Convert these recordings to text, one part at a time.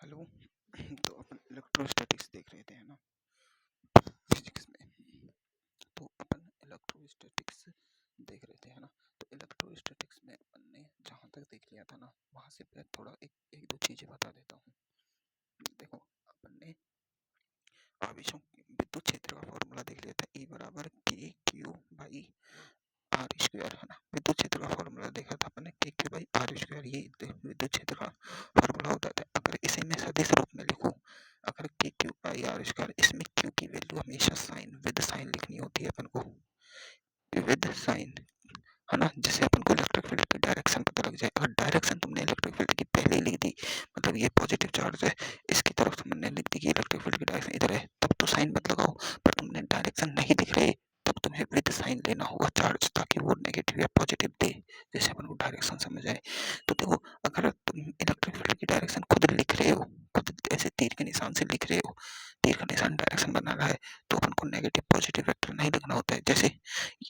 Hello. तो अपन electrostatics देख रहे थे, है ना, फिजिक्स में। तो अपन इलेक्ट्रोस्टैटिक्स देख रहे थे, है ना। तो इलेक्ट्रोस्टैटिक्स में अपन ने जहाँ तक देख लिया था ना, वहाँ से मैं थोड़ा एक दो चीज़ें बता देता हूँ। देखो, अपन ने आवेशों विद्युत क्षेत्र का फॉर्मूला देख लिया था, E बराबर k q by are square, है ना। विद्युत क्षेत्र का फॉर्मूला देखा था अपन ने, के क्यू बाई आर स्क्वायर, ये विद्युत क्षेत्र का फॉर्मूला होता था। अगर इसे मैं सदिश रूप में लिखूं, अगर के क्यू बाई आर स्क्वायर, इसमें क्यू की वैल्यू हमेशा साइन विद साइन लिखनी होती है अपन को, विद साइन, है ना, जिससे अपन को इलेक्ट्रिक फील्ड की डायरेक्शन पता लग जाए। अगर डायरेक्शन तुमने इलेक्ट्रिक फील्ड की पहले ही लिख दी, मतलब ये पॉजिटिव चार्ज है, इसकी तरफ तुमने लिख दी कि इलेक्ट्रिक फील्ड की डायरेक्शन इधर है, तब तो साइन मत लगाओ। पर तुमने डायरेक्शन नहीं लिख रहे, तब तुम्हें विद साइन लेना होगा चार्ज, ताकि वो नेगेटिव या पॉजिटिव दे, जैसे अपन को डायरेक्शन समझ आए। तो देखो, अगर तुम इलेक्ट्रिक फील्ड की डायरेक्शन खुद लिख रहे हो, खुद ऐसे तीर के निशान से लिख रहे हो, तीर का निशान डायरेक्शन बना रहा है, तो अपन को नेगेटिव पॉजिटिव वेक्टर नहीं लिखना होता है। जैसे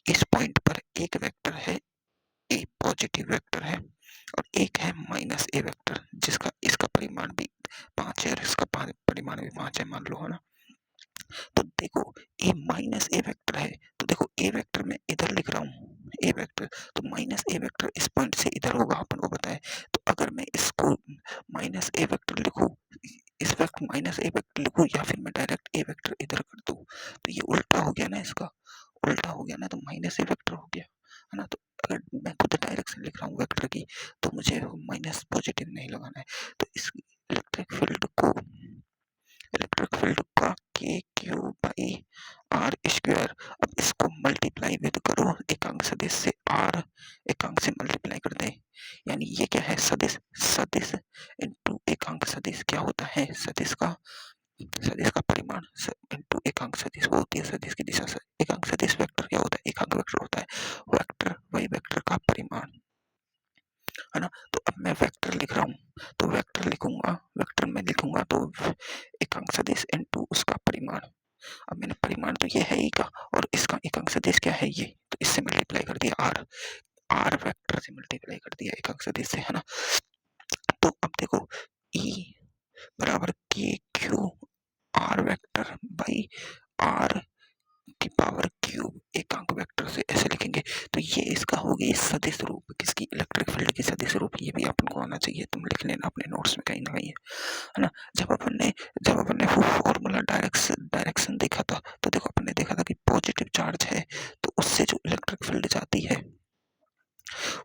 इस पॉइंट पर एक वेक्टर है, ए पॉजिटिव वेक्टर है, और एक है माइनस ए वेक्टर, जिसका इसका परिमाण भी 5 है और इसका परिमाण भी 5 है, मान लो, है ना। तो देखो, ए माइनस ए वेक्टर है, तो देखो ए वेक्टर मैं इधर लिख रहा हूँ, ए वेक्टर, तो माइनस ए वेक्टर इस पॉइंट से इधर होगा, अपन को पता है। तो अगर मैं इसको माइनस ए वेक्टर लिखूं, इस वक्त माइनस ए वेक्टर लिखूं, या फिर मैं डायरेक्ट ए वेक्टर इधर कर दूं, तो ये उल्टा हो गया ना, इसका उल्टा हो गया ना, तो माइनस ए वेक्टर हो गया, है ना। तो अगर मैं खुद डायरेक्शन लिख रहा हूँ वेक्टर की, तो मुझे माइनस पॉजिटिव नहीं लगाना है। तो इस इलेक्ट्रिक फील्ड का के क्यू बाई आर स्क्वायर, अब इसको मल्टीप्लाई विद करो एकांक सदिश से, आर एकांक से मल्टीप्लाई कर दें, यानी ये क्या है, सदिश, सदिश इनटू एकांक सदिश क्या होता है, सदिश का परिमाण इनटू एकांक सदिश, वो होती है सदिश की दिशा। एकांक सदिश वेक्टर क्या होता है, एकांक वेक्टर होता है वेक्टर वही वेक्टर का परिमाण, है ना। तो अब मैं वेक्टर लिख रहा हूँ, तो वेक्टर लिखूंगा, वेक्टर में लिखूंगा तो एकांक सदिश इनटू उसका परिमाण। अब मैंने परिमाण तो ये है ही का, और इसका एकांक सदिश क्या है ये, तो इससे मल्टीप्लाई कर दिया, आर, आर वेक्टर से मल्टीप्लाई कर दिया एकांक सदिश से, है ना। तो अब देखो, ई बराबर k q r vector by r की पावर क्यूब एकांक वेक्टर से ऐसे लिखेंगे। तो ये इसका हो गई सदिश रूप, किसकी, इलेक्ट्रिक फील्ड की सदिश रूप। ये भी अपन को आना चाहिए, तुम लिख लेना अपने नोट्स में कहीं ना कहीं, है ना। जब अपन ने वो फॉर्मूला डायरेक्शन देखा था, तो देखो अपन ने देखा था कि पॉजिटिव चार्ज है, तो उससे जो इलेक्ट्रिक फील्ड जाती है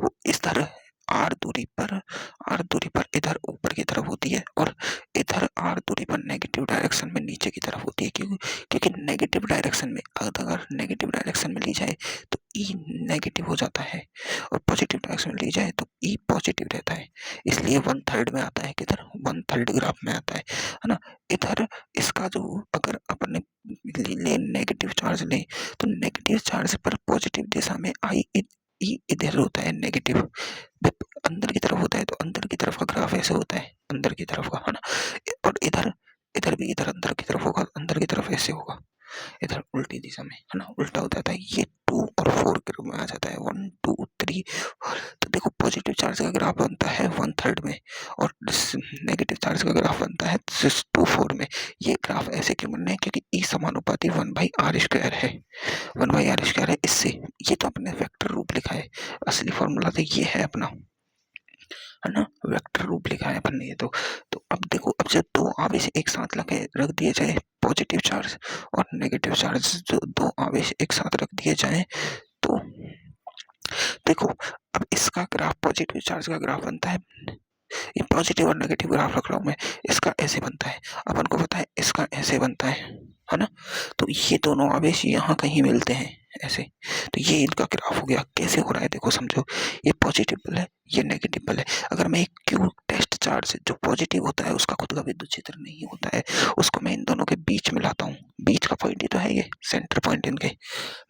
वो इस तरह आर दूरी पर इधर ऊपर की तरफ होती है, और इधर आर दूरी पर नेगेटिव डायरेक्शन में नीचे की तरफ होती है। क्योंकि नेगेटिव डायरेक्शन में, अगर नेगेटिव डायरेक्शन में ली जाए तो ई नेगेटिव हो जाता है, और पॉजिटिव डायरेक्शन में ली जाए तो ई पॉजिटिव रहता है। इसलिए 1/3 में आता है, किधर 1/3 ग्राफ में आता है ना। इधर इसका जो, अगर अपन ले नेगेटिव चार्ज ले, तो नेगेटिव चार्ज पर पॉजिटिव दिशा में आई इधर होता है नेगेटिव, अंदर की तरफ होता है, तो अंदर की तरफ का ग्राफ ऐसे होता है, अंदर की तरफ का, है ना। और इधर इधर भी इधर अंदर की तरफ होगा, अंदर की तरफ ऐसे होगा, इधर उल्टी दिशा में, है ना, उल्टा हो जाता है। ये 2 और 4 के रूप में आ जाता है, 1 2 3। तो देखो, पॉजिटिव चार्ज का ग्राफ बनता है 1/3 में, और नेगेटिव चार्ज का ग्राफ बनता है 2/4 में। ये ग्राफ ऐसे क्यों बनने हैं, क्योंकि ई समानुपाती 1/r² है, 1/r² है। इससे ये तो अपने वेक्टर रूप लिखा है, असली फॉर्मूला तो ये है अपना, है ना, वेक्टर रूप लिखा है अपन ने ये तो अब देखो, अब जब दो आवेश एक साथ लगे रख दिए जाए, पॉजिटिव चार्ज और नेगेटिव चार्ज, जो दो आवेश एक साथ रख दिए जाए, तो देखो, अब इसका ग्राफ, पॉजिटिव चार्ज का ग्राफ बनता है, ये पॉजिटिव और नेगेटिव ग्राफ रख रहा हूं मैं, इसका ऐसे बनता है, अपन को पता है इसका ऐसे बनता है ना। तो ये दोनों आवेश यहाँ कहीं मिलते हैं ऐसे, तो ये इनका ग्राफ हो गया। कैसे हो रहा है देखो, समझो, ये पॉजिटिव बल है, ये नेगेटिव बल है। अगर मैं एक क्यू टेस्ट चार्ज जो पॉजिटिव होता है, उसका खुद का विद्युत क्षेत्र नहीं होता है, उसको मैं इन दोनों के बीच में लाता हूँ, बीच का पॉइंट ही तो है ये, सेंटर पॉइंट इनके,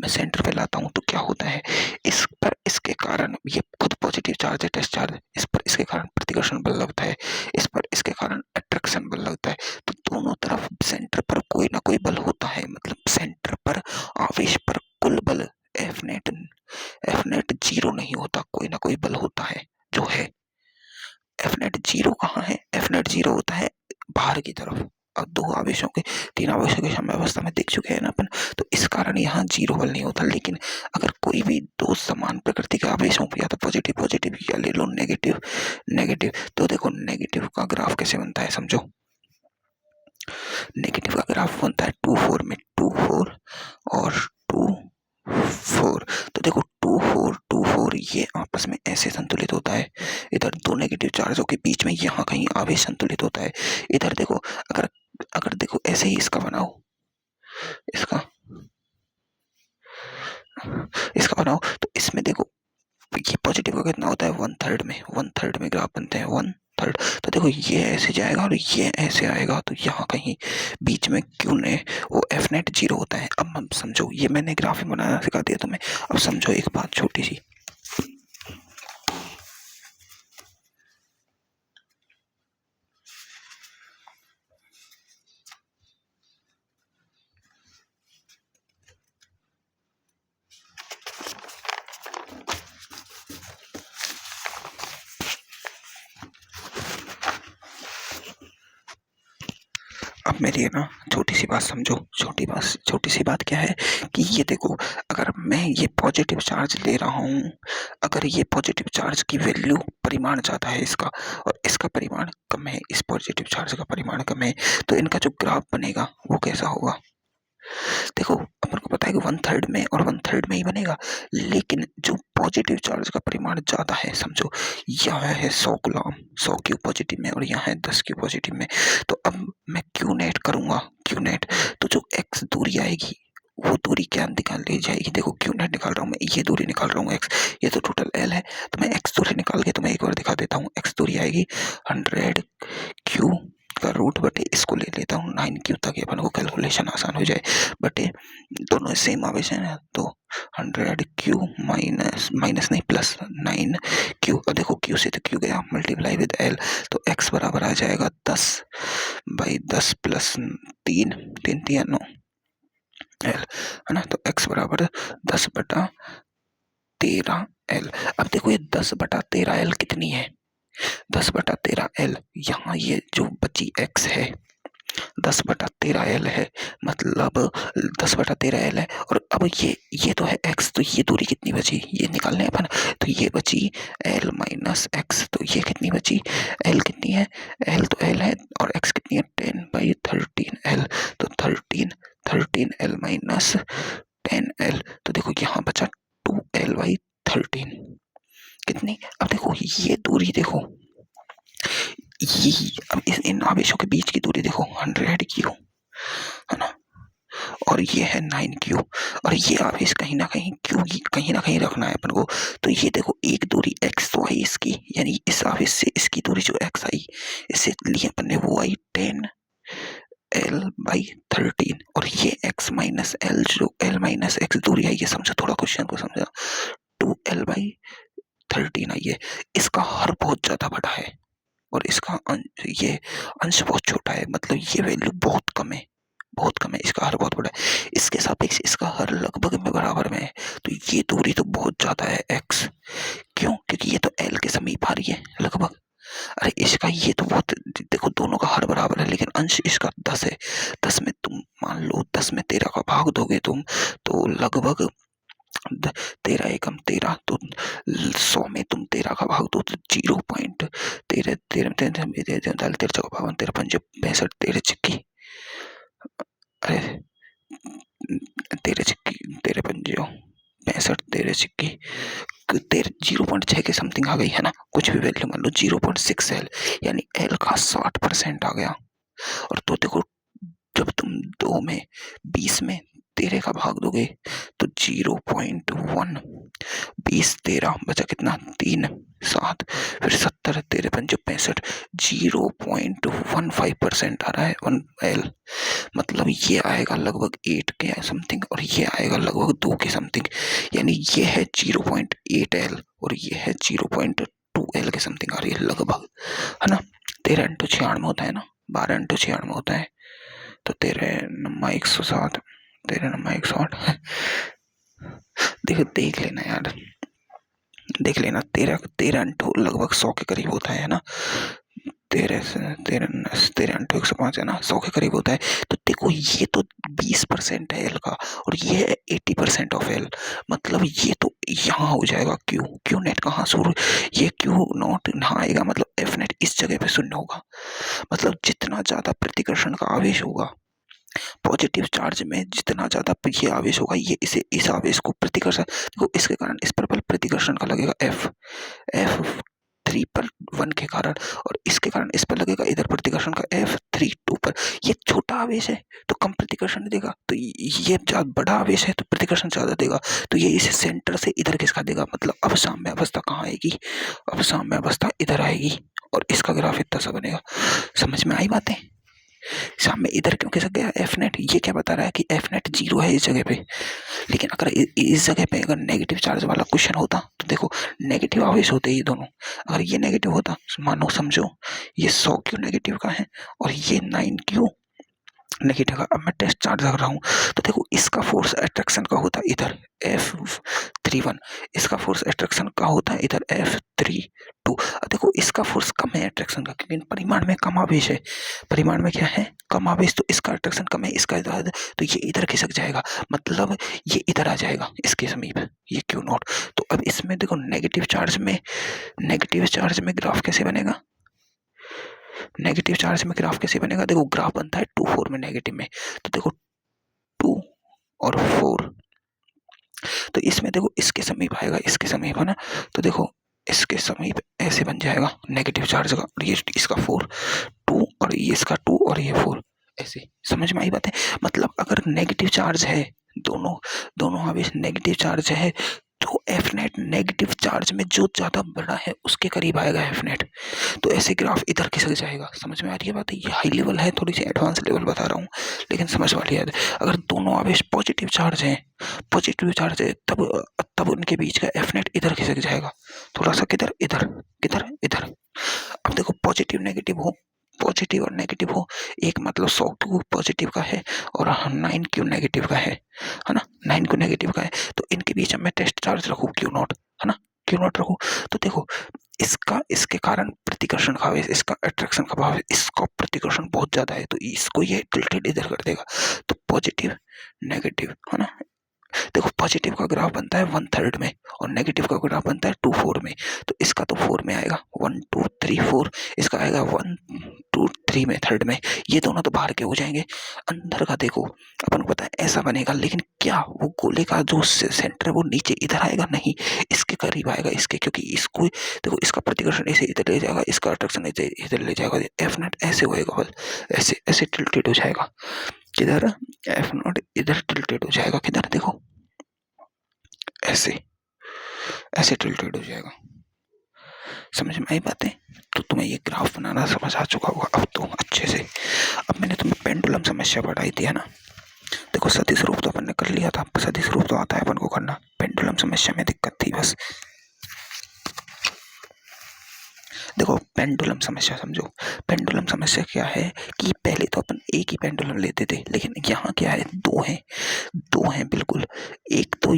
मैं सेंटर पे लाता हूँ, तो क्या होता है, इस पर इसके कारण, ये खुद पॉजिटिव चार्ज है, टेस्ट चार्ज, इस पर इसके कारण प्रतिकर्षण बल लगता है, इस पर इसके कारण अट्रैक्शन बल लगता है। तो दोनों तरफ सेंटर पर कोई ना कोई बल होता है, मतलब सेंटर पर आवेश पर कुल बल एफ नेट 0 नहीं होता, कोई ना कोई बल होता है जो है। एफ नेट 0 कहाँ है, एफ नेट 0 होता है बाहर की तरफ। अब दो आवेशों के तीन आवेशों की साम्यावस्था में देख चुके हैं ना अपन, तो इस कारण यहाँ जीरो बल नहीं होता। लेकिन अगर कोई भी दो समान प्रकृति के आवेशों को या तो पॉजिटिव पॉजिटिव या ले लो नेगेटिव नेगेटिव, तो देखो नेगेटिव का ग्राफ कैसे बनता है समझो। नेगेटिव का ग्राफ बनता है 2 4 में 2 4 और 2 4। तो देखो 2 4 2 4 ये आपस में ऐसे संतुलित होता है। इधर दो नेगेटिव चार्जों के बीच में यहाँ कहीं आवेश संतुलित होता है। इधर देखो, अगर अगर देखो ऐसे ही इसका बनाओ, इसका इसका बनाओ, तो इसमें देखो ये पॉजिटिव का कितना होता है 1/3 में, 1/3 में ग्राफ बनते हैं 1/3। तो देखो ये ऐसे जाएगा और ये ऐसे आएगा, तो यहाँ कहीं बीच में क्यों ने वो एफ नेट जीरो होता है। अब हम समझो, ये मैंने ग्राफ ही बनाना सिखा दिया तुम्हें। अब समझो एक बात छोटी सी, अब मेरी है ना छोटी सी बात समझो। छोटी सी बात क्या है कि ये देखो, अगर मैं ये पॉजिटिव चार्ज ले रहा हूँ, अगर ये पॉजिटिव चार्ज की वैल्यू परिमाण ज़्यादा है इसका और इसका परिमाण कम है, इस पॉजिटिव चार्ज का परिमाण कम है, तो इनका जो ग्राफ बनेगा वो कैसा होगा। देखो अपन को पता है कि 1/3 में और 1/3 में ही बनेगा, लेकिन जो पॉजिटिव चार्ज का परिमाण ज्यादा है, समझो यह है 100 कूलम, 100 क्यू पॉजिटिव में और यहाँ है 10 क्यू पॉजिटिव में। तो अब मैं क्यू नेट करूंगा, क्यू नेट, तो जो एक्स दूरी आएगी वो दूरी क्या निकाल ली जाएगी। देखो क्यू नेट निकाल रहा हूँ मैं, ये दूरी निकाल रहा हूँ एक्स, ये तो टोटल एल है, तो मैं एक्स दूरी निकाल के तुम्हें एक बार दिखा देता हूँ। एक्स दूरी आएगी 100 क्यू का रूट बटे, इसको ले लेता हूँ 9 क्यू तक अपन को कैलकुलेशन आसान हो जाए, बटे दोनों सेम आवेश है, तो 100 क्यू माइनस माइनस नहीं प्लस 9 क्यू। और देखो क्यू से तो क्यू गया, मल्टीप्लाई विद एल, तो एक्स बराबर आ जाएगा 10/10 प्लस 3 3 3 9 एल, है ना। तो एक्स बराबर 10/13 एल। अब देखो ये 10/13 एल कितनी है, 10/13 एल, यहाँ ये जो बची एक्स है 10/13 एल है, मतलब 10/13 एल है। और अब ये तो है एक्स, तो ये दूरी कितनी बची ये निकालने अपन, तो ये बची एल माइनस एक्स, तो ये कितनी बची, एल कितनी है, एल तो एल है और एक्स कितनी है 10/13 एल, तो 13 एल माइनस 10 एल। तो देखो यहाँ बचा 2L/13 कितनी। अब देखो ये दूरी देखो, ये अब इन आवेशों के बीच की दूरी देखो 100 क्यू, है ना, और ये है 9 क्यू, और ये आवेश कहीं ना कहीं क्यू कहीं ना कहीं रखना है अपन को। तो ये देखो एक दूरी एक्स तो आई इसकी, यानी इस आवेश से इसकी दूरी जो एक्स आई, इससे लिए अपन ने वो आई 10L/13, और ये x माइनस एल, जो एल माइनस एक्स दूरी आई है, समझो थोड़ा क्वेश्चन को समझा, 2L/13 आई है। इसका हर बहुत ज्यादा बड़ा है और इसका ये अंश बहुत छोटा है, मतलब ये वैल्यू बहुत कम है, बहुत कम है, इसका हर बहुत बड़ा है, इसके सापेक्ष इसका हर लगभग में बराबर में है। तो ये दूरी तो बहुत ज्यादा है x, क्यों, क्योंकि ये तो l के समीप आ रही है लगभग। अरे इसका ये तो बहुत, देखो दोनों का हर बराबर है, लेकिन अंश इसका 10 है, 10 में तुम मान लो 10 में 13 का भाग दोगे तुम, तो लगभग 13 एकम 13, तो 100 में तुम 13 का भाग दो तो 0.13 13 पंजे 65 13 चिक्की, अरे 13 चिक्की 13 पंजे 65 13 चिक्की 0.6 के समथिंग आ गई है ना, कुछ भी वैल्यू मान लो 0.6 एल, यानी एल का 60% आ गया। और तो देखो जब तुम 2 में 20 में 13 का भाग दोगे तो 0.1, 20 13 बचा कितना 3 7, फिर 70 13 पंजे 65, 0.15% आ रहा है 1 एल, मतलब ये आएगा लगभग 8 के समथिंग और ये आएगा लगभग 2 के समथिंग, यानी ये है 0.8 एल और ये है 0.2 एल के समथिंग आ रही है लगभग, है ना। 13 × 96 होता है ना, 12 × 96 होता है, तो 13 नमा 107, 13 नमा 108 देख लेना यार, देख लेना, 13 × लगभग 100 के करीब होता है ना, 13 इंटू 105 है ना, 100 के करीब होता है। तो देखो ये तो 20% है एल का, और ये है 80% ऑफ एल। मतलब ये तो यहाँ हो जाएगा क्यू। क्यू नेट कहाँ शुरू, ये क्यू नॉट यहाँ आएगा, मतलब एफ नेट इस जगह पे शून्य होगा। मतलब जितना ज्यादा प्रतिकर्षण का आवेश होगा पॉजिटिव चार्ज में, जितना ज्यादा ये आवेश होगा, ये इस आवेश को प्रतिकर्षण, देखो इसके कारण इस पर बल प्रतिकर्षण का लगेगा एफ, एफ 3 पर 1 के कारण, और इसके कारण इस पर लगेगा इधर प्रतिकर्षण का एफ 3 2 पर। ये छोटा आवेश है तो कम प्रतिकर्षण देगा, तो ये ज्यादा बड़ा आवेश है तो प्रतिकर्षण ज्यादा देगा। तो ये इसे सेंटर से इधर खिसका देगा। मतलब अब साम्य अवस्था कहाँ आएगी, अब साम्य अवस्था इधर आएगी, और इसका ग्राफ इतना सा बनेगा। समझ में आई बातें? सामने इधर क्यों खिसक गया एफ नेट, ये क्या बता रहा है कि एफ नेट 0 है इस जगह पे। लेकिन अगर इस जगह पे अगर नेगेटिव चार्ज वाला क्वेश्चन होता तो देखो नेगेटिव आवेश होते ये दोनों, अगर ये नेगेटिव होता, मानो समझो ये 100 क्यू नेगेटिव का है और ये 9 क्यू नेगेटिव का। अब मैं टेस्ट चार्ज कर रहा हूँ तो देखो इसका फोर्स अट्रैक्शन का होता है इधर F31, इसका फोर्स अट्रैक्शन का होता है इधर F32। देखो इसका फोर्स कम है अट्रैक्शन का, क्योंकि परिमाण में कम आवेश है। परिमाण में क्या है, कम आवेश, तो इसका अट्रैक्शन कम है, इसका इधर, तो ये इधर खिसक जाएगा, मतलब ये इधर आ जाएगा इसके समीप, ये क्यू नॉट। तो अब इसमें देखो नेगेटिव चार्ज में ग्राफ कैसे बनेगा, नेगेटिव चार्ज में ग्राफ कैसे बनेगा, देखो ग्राफ बनता है 2 4 में नेगेटिव में। तो देखो 2 और 4, तो इसमें देखो इसके समीप आएगा, इसके समीप है ना, तो देखो इसके समीप ऐसे बन जाएगा नेगेटिव चार्ज का, और ये इसका 4 2 और ये इसका 2 और ये 4, ऐसे। समझ में आई बात है? मतलब अगर नेगेटिव चार्ज है, दोनों आवेश नेगेटिव चार्ज है, तो एफ नेट नेगेटिव चार्ज में जो ज्यादा बड़ा है उसके करीब आएगा एफ नेट। तो ऐसे ग्राफ इधर खिसक जाएगा। समझ में आ रही है बात? ये हाई लेवल है, थोड़ी सी एडवांस लेवल बता रहा हूँ, लेकिन समझ वाली है। अगर दोनों आवेश पॉजिटिव चार्ज है, तब उनके बीच का एफ नेट इधर खिसक जाएगा, थोड़ा सा किधर, इधर, किधर, इधर। अब देखो पॉजिटिव और नेगेटिव हो, एक मतलब 100 क्यू पॉजिटिव का है और 9 क्यू नेगेटिव का है ना, 9 क्यू नेगेटिव का है। तो इनके बीच में मैं टेस्ट चार्ज रखूँ क्यू नॉट, है ना, क्यू नॉट रखूँ, तो देखो इसके कारण प्रतिकर्षण का आवेश, इसका अट्रैक्शन का भाव, इसका प्रतिकर्षण बहुत ज्यादा है, तो इसको ये टिल्टेड इधर कर देगा। तो पॉजिटिव नेगेटिव, है ना, देखो पॉजिटिव का ग्राफ बनता है 1/3 में और नेगेटिव का ग्राफ बनता है 2/4 में। तो इसका तो 4 में आएगा, 1 2 3 4, इसका आएगा 1 2 3 में, थर्ड में। ये दोनों तो बाहर के हो जाएंगे। अंदर का देखो अपन को पता है ऐसा बनेगा, लेकिन क्या वो गोले का जो सेंटर है वो नीचे इधर आएगा? नहीं, इसके करीब आएगा, इसके, क्योंकि इसको देखो इसका प्रतिकर्षण ऐसे इधर ले जाएगा, इसका अट्रैक्शन इधर ले जाएगा, एफ नेट ऐसे होएगा, बल ऐसे ऐसे टिल्टेड हो जाएगा। किधर एफ नॉट इधर टिल्टेड हो जाएगा, किधर देखो ऐसे ऐसे टिल्टेड हो जाएगा। समझ में आई बातें? तो तुम्हें ये ग्राफ बनाना समझ आ चुका होगा अब तो अच्छे से। अब मैंने तुम्हें पेंडुलम समस्या पढ़ाई थी, है ना। देखो सदिश रूप तो अपन ने कर लिया था, सदिश रूप तो आता है अपन को करना, पेंडुलम समस्या में दिक्कत थी बस। देखो पेंडुलम समस्या समझो, पेंडुलम समस्या क्या है कि पहले तो अपन एक ही पेंडुलम लेते थे, लेकिन यहाँ क्या है, दो हैं बिल्कुल। एक तो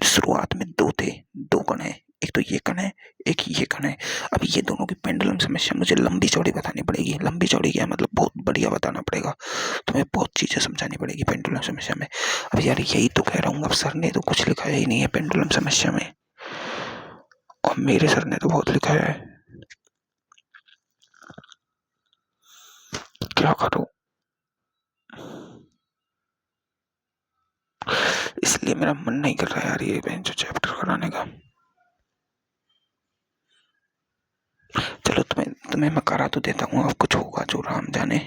शुरुआत में दो थे, दो कण है, एक तो ये कण है, एक ये कण है। अब ये दोनों की पेंडुलम समस्या मुझे लंबी चौड़ी बतानी पड़ेगी। लंबी चौड़ी क्या मतलब, बहुत बढ़िया बताना पड़ेगा, तुम्हें बहुत चीजें समझानी पड़ेगी पेंडुलम समस्या में। अब यार यही तो कह रहा हूँ, अब सर ने तो कुछ लिखा ही नहीं है पेंडुलम समस्या में, और मेरे सर ने तो बहुत लिखा है, क्या करूं। इसलिए मेरा मन नहीं कर रहा यार ये बेंच चैप्टर कराने का। चलो तुम्हें मैं करा तो देता हूँ, अब कुछ होगा जो राम जाने,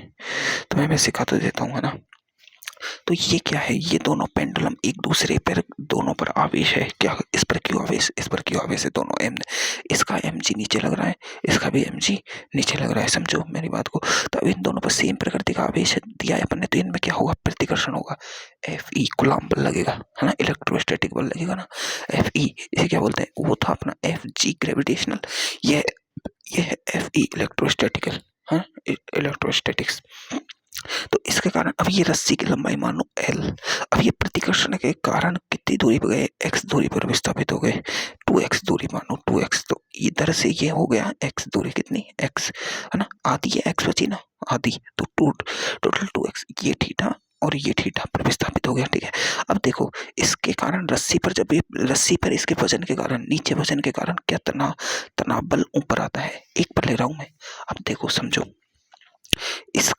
तुम्हें मैं सिखा तो देता हूँ, है ना। तो ये क्या है, ये दोनों पेंडुलम एक दूसरे पर, दोनों पर आवेश है, क्या इस पर क्यों आवेश, इस पर क्यों आवेश है, दोनों एम, इसका एम जी नीचे लग रहा है, इसका भी एम जी नीचे लग रहा है, समझो मेरी बात को। तो इन दोनों पर सेम प्रकृति का आवेश दिया है अपन ने, तो इनमें क्या होगा, प्रतिकर्षण होगा, एफ ई कूलम्ब बल लगेगा, है ना, इलेक्ट्रोस्टैटिक बल लगेगा ना, एफ ई, इसे क्या बोलते हैं, वो था अपना एफ जी ग्रेविटेशनल, ये है एफ ई इलेक्ट्रोस्टैटिकल, है इलेक्ट्रोस्टैटिक्स। तो इसके कारण अब ये रस्सी की लंबाई मानो एल, अब ये प्रतिकर्षण के कारण कितनी दूरी पर गए, एक्स दूरी पर विस्थापित हो गए, 2x दूरी मानो 2x, तो ये इधर से ये हो गया x दूरी कितनी x, है ना, आधी है x बची ना, आधी, तो टोटल 2x, ये थीटा और ये थीटा प्रतिस्थापित हो गया। ठीक है, अब देखो इसके कारण रस्सी पर, जब ये रस्सी पर इसके वजन के कारण, नीचे वजन के कारण क्या तनाव बल ऊपर आता है, एक पर ले रहा हूं मैं। अब देखो समझो, इस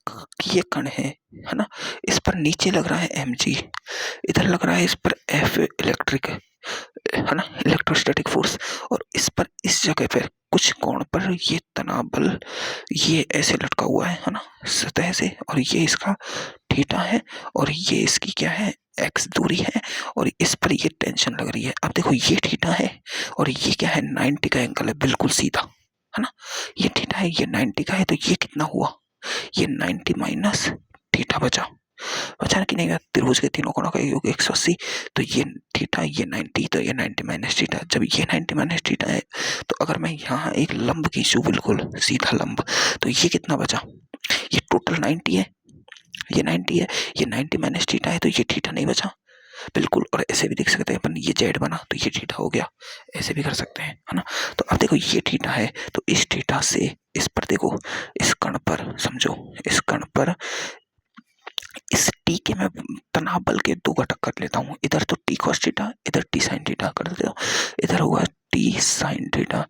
ये कण है ना, इस पर नीचे लग रहा है mg, इधर लग रहा है इस पर F इलेक्ट्रिक, है ना, इलेक्ट्रोस्टैटिक फोर्स, और इस पर, इस जगह पर कुछ कोण पर ये तनाव बल ये ऐसे लटका हुआ है ना, सतह से, और ये इसका थीटा है, और ये इसकी क्या है, x दूरी है, और इस पर ये टेंशन लग रही है। अब देखो ये थीटा है और ये क्या है, 90 का एंगल है, बिल्कुल सीधा, है ना, ये थीटा है, ये 90 का है, तो ये कितना हुआ, ये 90 माइनस थीटा बचा कि नहीं, त्रिभुज के तीनों कोणों का योग 180, तो ये थीटा, ये 90, तो ये 90 माइनस थीटा। जब ये 90 माइनस थीटा है, तो अगर मैं यहाँ एक लंब खींचूं, बिल्कुल सीधा लंब, तो ये कितना बचा, ये टोटल 90 है, ये 90 है, ये 90 माइनस थीटा है, तो ये थीटा नहीं बचा, बिल्कुल। और ऐसे भी देख सकते हैं अपन, ये जेड बना तो ये थीटा हो गया, ऐसे भी कर सकते हैं, है ना। तो अब देखो ये थीटा है, तो इस थीटा से इस पर देखो, इस कण पर समझो, इस कण पर इस टी के मैं तनाव बल के दो घटक कर लेता हूँ, इधर तो टी कॉस थीटा, इधर टी साइन थीटा कर देता हूँ, इधर होगा टी साइन थीटा,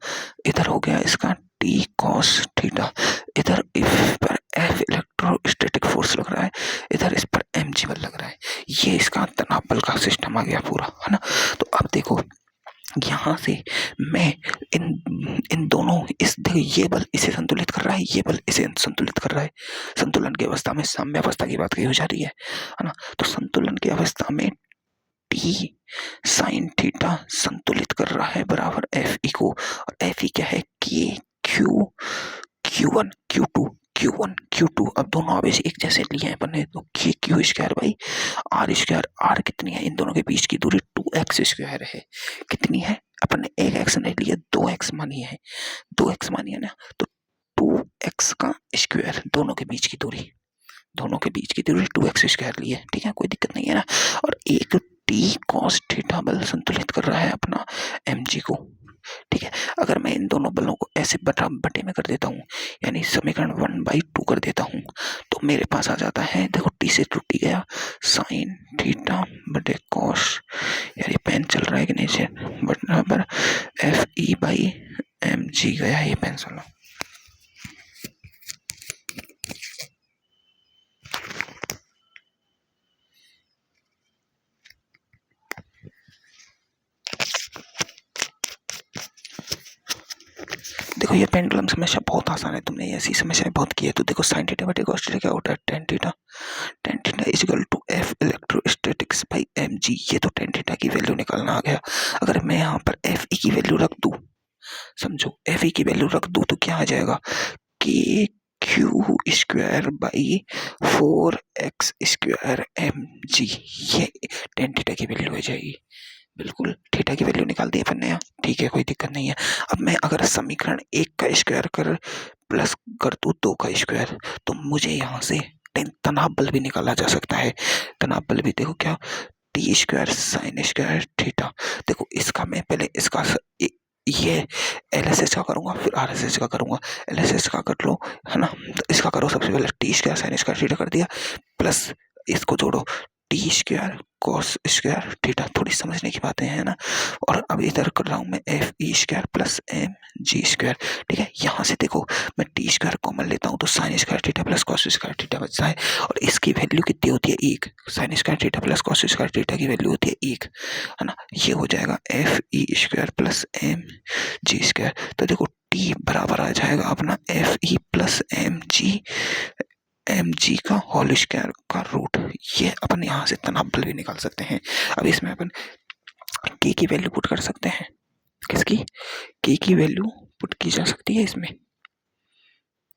इधर हो गया इसका टी कॉस थीटा, इधर इस पर एफ इलेक्ट्रोस्टैटिक फोर्स लग रहा है, इधर इस पर एम जी बल लग रहा है, ये इसका तनाव बल का सिस्टम आ गया पूरा, है ना। तो अब देखो यहाँ से मैं इन दोनों, इस देखो ये बल इसे संतुलित कर रहा है, ये बल इसे संतुलित कर रहा है, संतुलन की अवस्था में साम्य अवस्था की बात कही हो जा रही है ना। तो संतुलन की अवस्था में टी साइन थीटा संतुलित कर रहा है बराबर एफ ई को, और एफ ई क्या है, के Q Q1 Q2 Q1 Q2, अब दोनों आवेश एक जैसे लिए हैं अपन ने, तो k q square by are square, r कितनी है, इन दोनों के बीच की दूरी 2x स्क्वायर है, कितनी है, अपन ने एक एक्स नहीं लिया, 2x मानी है, 2x मानी है ना, तो 2x का स्क्वायर, दोनों के बीच की दूरी, दोनों के बीच की दूरी 2x स्क्वायर ली है, ठीक है, कोई दिक्कत नहीं है ना। और एक टी कॉस थीटा बल संतुलित कर रहा है अपना mg को, ठीक है। अगर मैं इन दोनों बलों को ऐसे बटे में कर देता हूँ, यानी समीकरण 1/2 कर देता हूँ, तो मेरे पास आ जाता है, देखो टी से टूटी गया, साइन थीटा बटे कॉस, यार ये पेन चल रहा है कि नहीं से, बराबर F E by M G गया ये पेंसिल। देखो ये पेंडुलम समस्या बहुत आसान है, तुमने ऐसी समस्याएं बहुत की है। तो देखो साइन थीटा बटे कॉस थीटा क्या होता है, tan theta is equal to F electrostatics by M G. ये तो टेन थीटा की वैल्यू निकालना आ गया। अगर मैं यहाँ पर एफ ई की वैल्यू रख दूं, समझो एफ ई की वैल्यू रख दूं, तो क्या आ जाएगा, k q square by 4x square M G, ये टेन थीटा की वैल्यू हो जाएगी। बिल्कुल थीटा की वैल्यू निकाल दी अपन ने, ठीक है, कोई दिक्कत नहीं है। अब मैं अगर समीकरण 1 का स्क्वायर कर प्लस कर दूं 2 का स्क्वायर, तो मुझे यहाँ से तनाव बल भी निकाला जा सकता है। तनाव बल भी देखो क्या, T square sine square theta. देखो इसका मैं पहले इसका ये एल एस एच का करूंगा, फिर आर एस एच का करूंगा। एल एस एच का कर लो, है ना, तो इसका करो सबसे पहले, T square sine square theta कर दिया, प्लस इसको जोड़ो T square cos square theta, थोड़ी समझने की बातें हैं ना। और अब इधर कर रहा हूँ मैं F E square plus M G square, ठीक है। यहाँ से देखो मैं टी स्क्वायर कॉमन लेता हूँ, तो sine square theta plus cos square theta बचता है, और इसकी वैल्यू कितनी होती है, 1। Sine square theta plus cos square theta की वैल्यू होती है 1, है ना। ये हो जाएगा F E square plus M G square. तो देखो टी बराबर आ जाएगा अपना F E plus M G का होल स्क्वायर का रूट। ये अपन यहाँ से तनाव बल भी निकाल सकते हैं। अब इसमें अपन के की वैल्यू पुट कर सकते हैं, किसकी, के की वैल्यू पुट की जा सकती है इसमें,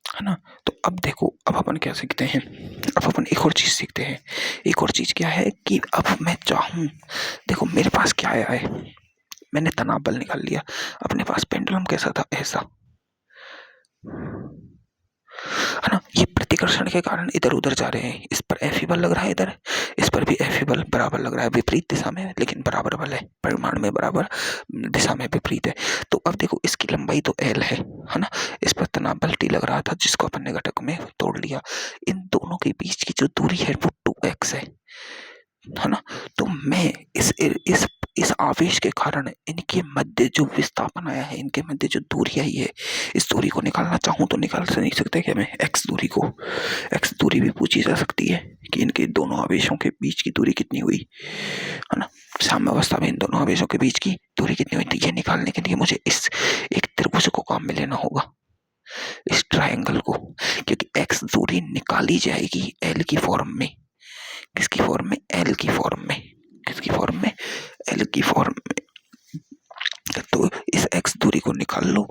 है ना। तो अब देखो, अब अपन क्या सीखते हैं, अब अपन एक और चीज सीखते हैं। एक और चीज क्या है कि अब मैं चाहूँ, देखो मेरे पास क्या आया है, मैंने तनाव बल निकाल लिया, अपने पास पेंडुलम कैसा था, ऐसा, है ना। ये प्रतिकर्षण के कारण इधर उधर जा रहे हैं, इस पर Fe बल लग रहा है, इधर इस पर भी Fe बल बराबर लग रहा है, विपरीत दिशा में लेकिन बराबर बल है, परिमाण में बराबर, दिशा में विपरीत है। तो अब देखो इसकी लंबाई तो L है ना, इस पर तनाव बल T लग रहा था जिसको अपन ने घटक में तोड़ लिया। इन दोनों के बीच की जो दूरी है वो 2x है ना। तो मैं इस आवेश के कारण इनके मध्य जो विस्थापन आया है, इनके मध्य जो दूरी आई है, इस दूरी को निकालना चाहूं तो निकाल नहीं सकते क्या मैं? एक्स दूरी भी पूछी जा सकती है कि इनके दोनों आवेशों के बीच की दूरी कितनी हुई, है ना। साम्यावस्था में इन दोनों आवेशों के बीच की दूरी कितनी हुई, तो ये निकालने के लिए मुझे इस एक त्रिभुज को काम में लेना होगा, इस ट्रायंगल को, क्योंकि एक्स दूरी निकाली जाएगी एल की फॉर्म में। किसकी फॉर्म में? एल की फॉर्म में। किसकी फॉर्म में? एल की फॉर्म में। तो इस एक्स दूरी को निकाल लो,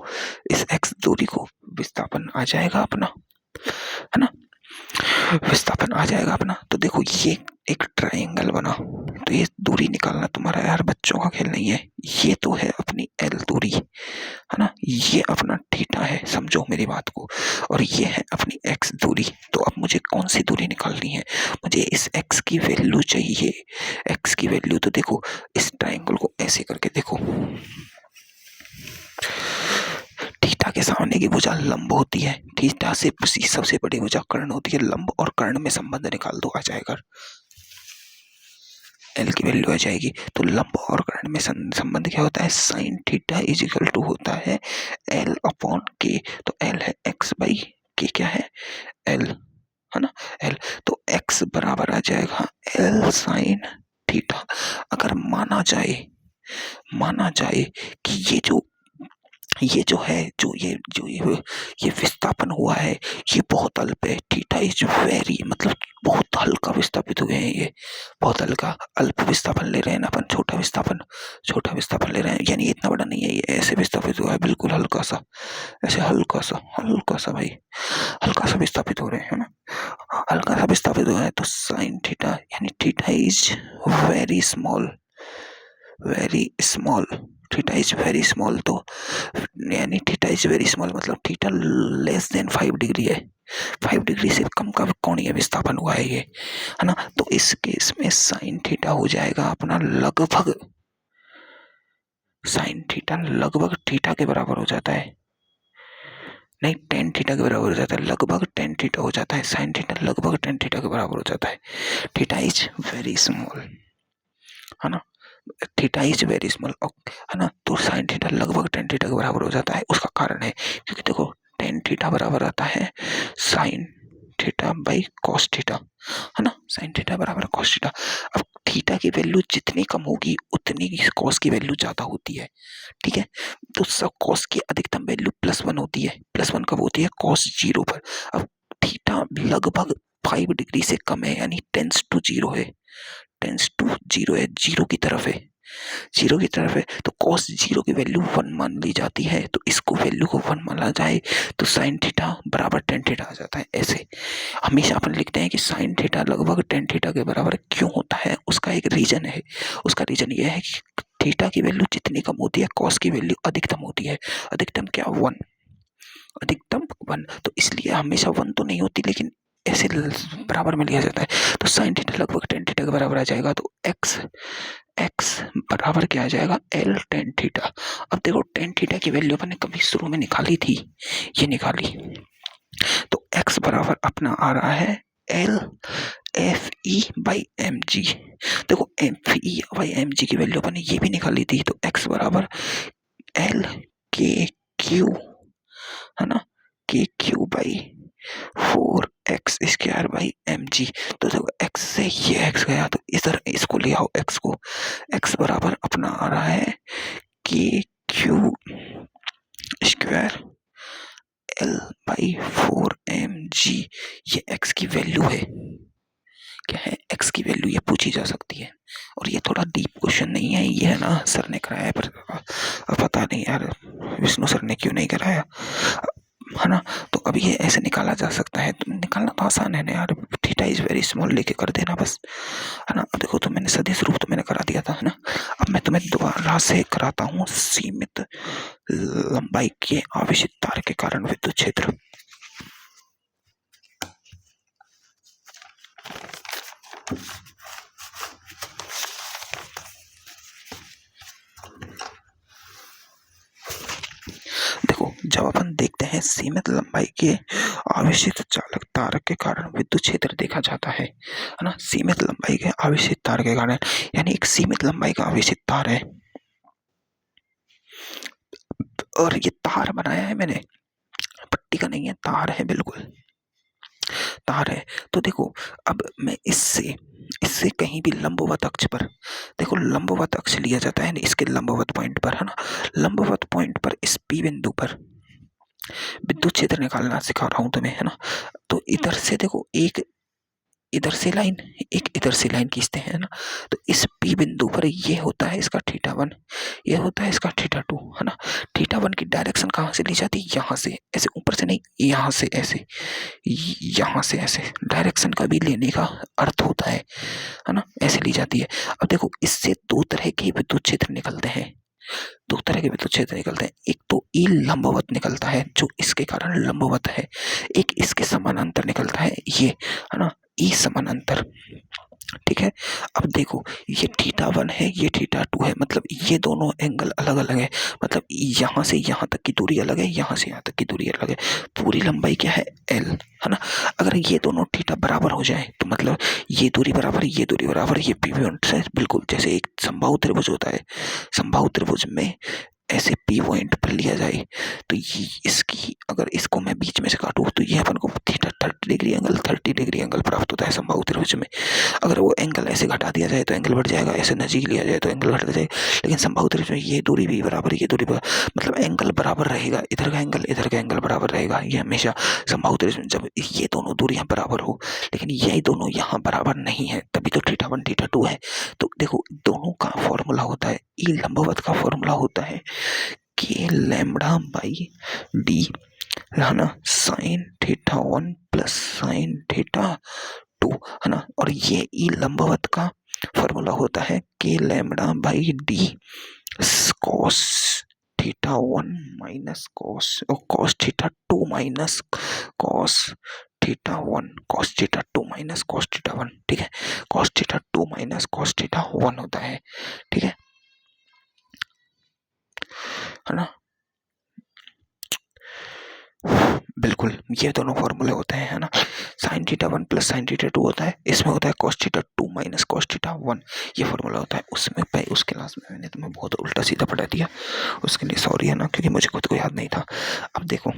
इस एक्स दूरी को विस्थापन आ जाएगा अपना, है ना, विस्थापन आ जाएगा अपना। तो देखो ये एक ट्रायंगल बना, तो ये दूरी निकालना तुम्हारा यार बच्चों का खेल नहीं है। ये तो है अपनी एल दूरी, है ना, ये अपना थीटा है, समझो मेरी बात को, और ये है अपनी एक्स दूरी। तो अब मुझे कौन सी दूरी निकालनी है? मुझे इस एक्स की वैल्यू चाहिए, एक्स की वैल्यू। तो देखो इस ट्रायंगल को ऐसे करके देखो, थीटा के सामने की भुजा लंब होती है, थीटा से सबसे बड़ी भुजा कर्ण होती है, लंब और कर्ण में संबंध निकाल दो, आ जाएगा एल की वैल्यू आ जाएगी। तो लंब और कर्ण में संबंध क्या होता है? Sine theta is equal to होता है एल अपॉन के। तो एल है एक्स बाई के, क्या है? एल, है ना, एल। तो एक्स बराबर आ जाएगा एल साइन थीटा। अगर माना जाए कि ये जो है, ये विस्थापन हुआ है, ये बहुत अल्प है, थीटा इज वेरी, मतलब बहुत हल्का विस्थापित हुए हैं, ये बहुत हल्का अल्प विस्थापन ले रहे हैं ना अपन, छोटा विस्थापन ले रहे हैं, यानी इतना बड़ा नहीं है, ये ऐसे विस्थापित हुआ है बिल्कुल हल्का सा, ऐसे हल्का सा भाई, हल्का सा विस्थापित हो रहे हैं ना, हल्का सा विस्थापित हुआ है। तो साइन थीटा यानी theta is very small, theta is very small. तो यानी थीटा इज वेरी स्मॉल मतलब थीटा लेस देन 5 डिग्री है, 5 डिग्री से कम का कोणीय विस्थापन हुआ है ये, है ना। तो इस केस में साइन थीटा हो जाएगा अपना लगभग, साइन थीटा लगभग थीटा के बराबर हो जाता है, नहीं टेन थीटा के बराबर हो जाता है, लगभग टेन थीटा हो जाता है, साइन थीटा लगभग टेन थीटा के बराबर हो जाता है। थीटा इज वेरी स्मॉल, है ना, थीटा इज वेरी स्मॉल, है ना। तो साइन थीटा लगभग टेन थीटा के बराबर हो जाता है। उसका कारण है क्योंकि देखो टेन थीटा बराबर आता है sine theta by cos theta, है ना, साइन थीटा बराबर कॉस थीटा। अब थीटा की वैल्यू जितनी कम होगी उतनी कॉस की वैल्यू ज्यादा होती है, ठीक है। तो सब कॉस की अधिकतम वैल्यू +1 होती है, +1 कब होती है? कॉस 0 पर। अब थीटा लगभग 5 डिग्री से कम है, यानी टेंस टू जीरो है, जीरो की तरफ है, तो कॉस 0 की वैल्यू 1 मान ली जाती है। तो इसको वैल्यू को 1 माना जाए तो साइन थीटा बराबर टेन थीटा आ जाता है। ऐसे हमेशा अपन लिखते हैं कि साइन थीटा लगभग टेन थीटा के बराबर क्यों होता है, उसका एक रीजन है। उसका रीजन ये है कि थीटा की वैल्यू जितनी कम होती है कॉस की वैल्यू अधिकतम होती है। अधिकतम क्या? 1, अधिकतम 1। तो इसलिए हमेशा 1 तो नहीं होती, लेकिन ऐसे बराबर में लिया जाता है। तो साइन थीटा लगभग टेन थीटा के बराबर आ जाएगा। तो एक्स बराबर क्या आ जाएगा? L tan theta. अब देखो टेन थीटा की वैल्यू अपन ने कभी शुरू में निकाली थी, ये निकाली, तो एक्स बराबर अपना आ रहा है L F E by M G. देखो F E by M G की वैल्यू अपन ने ये भी निकाली थी, तो एक्स बराबर एल के क्यू, है ना, k q by 4x² by M G. तो देखो x से ये x गया, तो इधर इसको ले आओ, x को, x बराबर अपना आ रहा है के q square L by 4mg। ये x की वैल्यू है, क्या है? x की वैल्यू ये पूछी जा सकती है, और ये थोड़ा डीप क्वेश्चन नहीं है, ये है ना सर ने कराया है, पर पता नहीं यार विष्णु सर ने क्यों नहीं कराया, है ना। तो अब ये ऐसे निकाला जा सकता है, तो निकालना तो आसान है ना यार, थीटा इज वेरी स्मॉल लेके कर देना बस, है ना। अब देखो तो मैंने सदिश रूप तो मैंने करा दिया था, है ना। अब मैं तुम्हें दोबारा से कराता हूँ सीमित लंबाई के आवेशित तार के कारण विद्युत क्षेत्र। देखो, जब अपन देखते हैं सीमित लंबाई के आवेशित चालक तार के कारण विद्युत क्षेत्र देखा जाता है ना। सीमित लंबाई के आवेशित तार के कारण, यानी एक सीमित लंबाई का आवेशित तार है और ये तार बनाया है मैंने, पट्टी का नहीं है, तार है, बिल्कुल तार है। तो देखो, अब मैं इससे इससे कहीं भी लंबवत अक्ष पर, देखो लंबवत अक्ष लिया जाता है इसके लंबवत पॉइंट पर, है ना। लंबवत पॉइंट पर इस पी बिंदु पर विद्युत क्षेत्र निकालना सिखा रहा हूं तुम्हें, है ना। तो इधर से देखो, एक इधर से लाइन, एक इधर से लाइन खींचते हैं ना। तो इस पी बिंदु पर ये होता है इसका θ1, ये होता है इसका θ2, है ना। θ1 की डायरेक्शन कहाँ से ली जाती है? यहाँ से, ऐसे ऊपर से नहीं, यहाँ से ऐसे, यहाँ से ऐसे डायरेक्शन का भी लेने का अर्थ होता है ना, ऐसे ली जाती है। अब देखो, इससे दो तरह के विद्युत क्षेत्र निकलते हैं, दो तरह के विद्युत क्षेत्र निकलते हैं। एक तो ई लंबवत निकलता है जो इसके कारण लंबवत है, एक इसके समानांतर निकलता है, ये, है ना, ई समानांतर, ठीक है। अब देखो, ये θ1 है, ये θ2 है, मतलब ये दोनों एंगल अलग अलग है, मतलब यहाँ से यहाँ तक की दूरी अलग है, यहाँ से यहाँ तक की दूरी अलग है। पूरी लंबाई क्या है? L, है ना। अगर ये दोनों θ बराबर हो जाए तो मतलब ये दूरी बराबर, ये दूरी बराबर, ये पी पॉइंट से बिल्कुल जैसे एक समबाहु त्रिभुज होता है, समबाहु त्रिभुज में ऐसे पी पॉइंट पर लिया जाए तो ये इसकी, अगर इसको मैं बीच में से काटूं तो ये अपन को थीटा 30 डिग्री एंगल प्राप्त होता है समबाहु त्रिभुज में। अगर वो एंगल ऐसे घटा दिया जाए तो एंगल बढ़ जाएगा, ऐसे नजीक लिया जाए तो एंगल घट जाएगा। लेकिन समबाहु त्रिभुज में ये दूरी भी बराबर, ये दूरी बराबर, मतलब एंगल बराबर रहेगा, इधर का एंगल इधर का एंगल बराबर रहेगा, ये हमेशा समबाहु त्रिभुज में। जब ये दोनों दूरियां बराबर हो, लेकिन ये दोनों यहाँ बराबर नहीं है, तभी तो θ1 θ2 है। तो देखो, दोनों का फॉर्मूला होता है, ई लंबवत का फॉर्मूला होता है के लैम्बडा बाई डी, है ना, साइन θ1 प्लस साइन θ2, है ना। और ये ई लंबवत का फॉर्मूला होता है के lambda by D cos θ1 minus cos θ2 minus cos θ1, cos θ2 minus cos θ1, ठीक है। कॉस θ2 माइनस कॉस θ1 होता है, ठीक है ना। बिल्कुल, ये दोनों फॉर्मूले होते हैं, है ना। साइन θ1 प्लस साइन θ2 होता है, इसमें होता है cos θ2 माइनस cos θ1, ये फॉर्मूला होता है। उसमें उस क्लास में मैंने तुम्हें बहुत उल्टा सीधा पढ़ा दिया, उसके लिए सॉरी, है ना, क्योंकि मुझे खुद को याद नहीं था। अब देखो,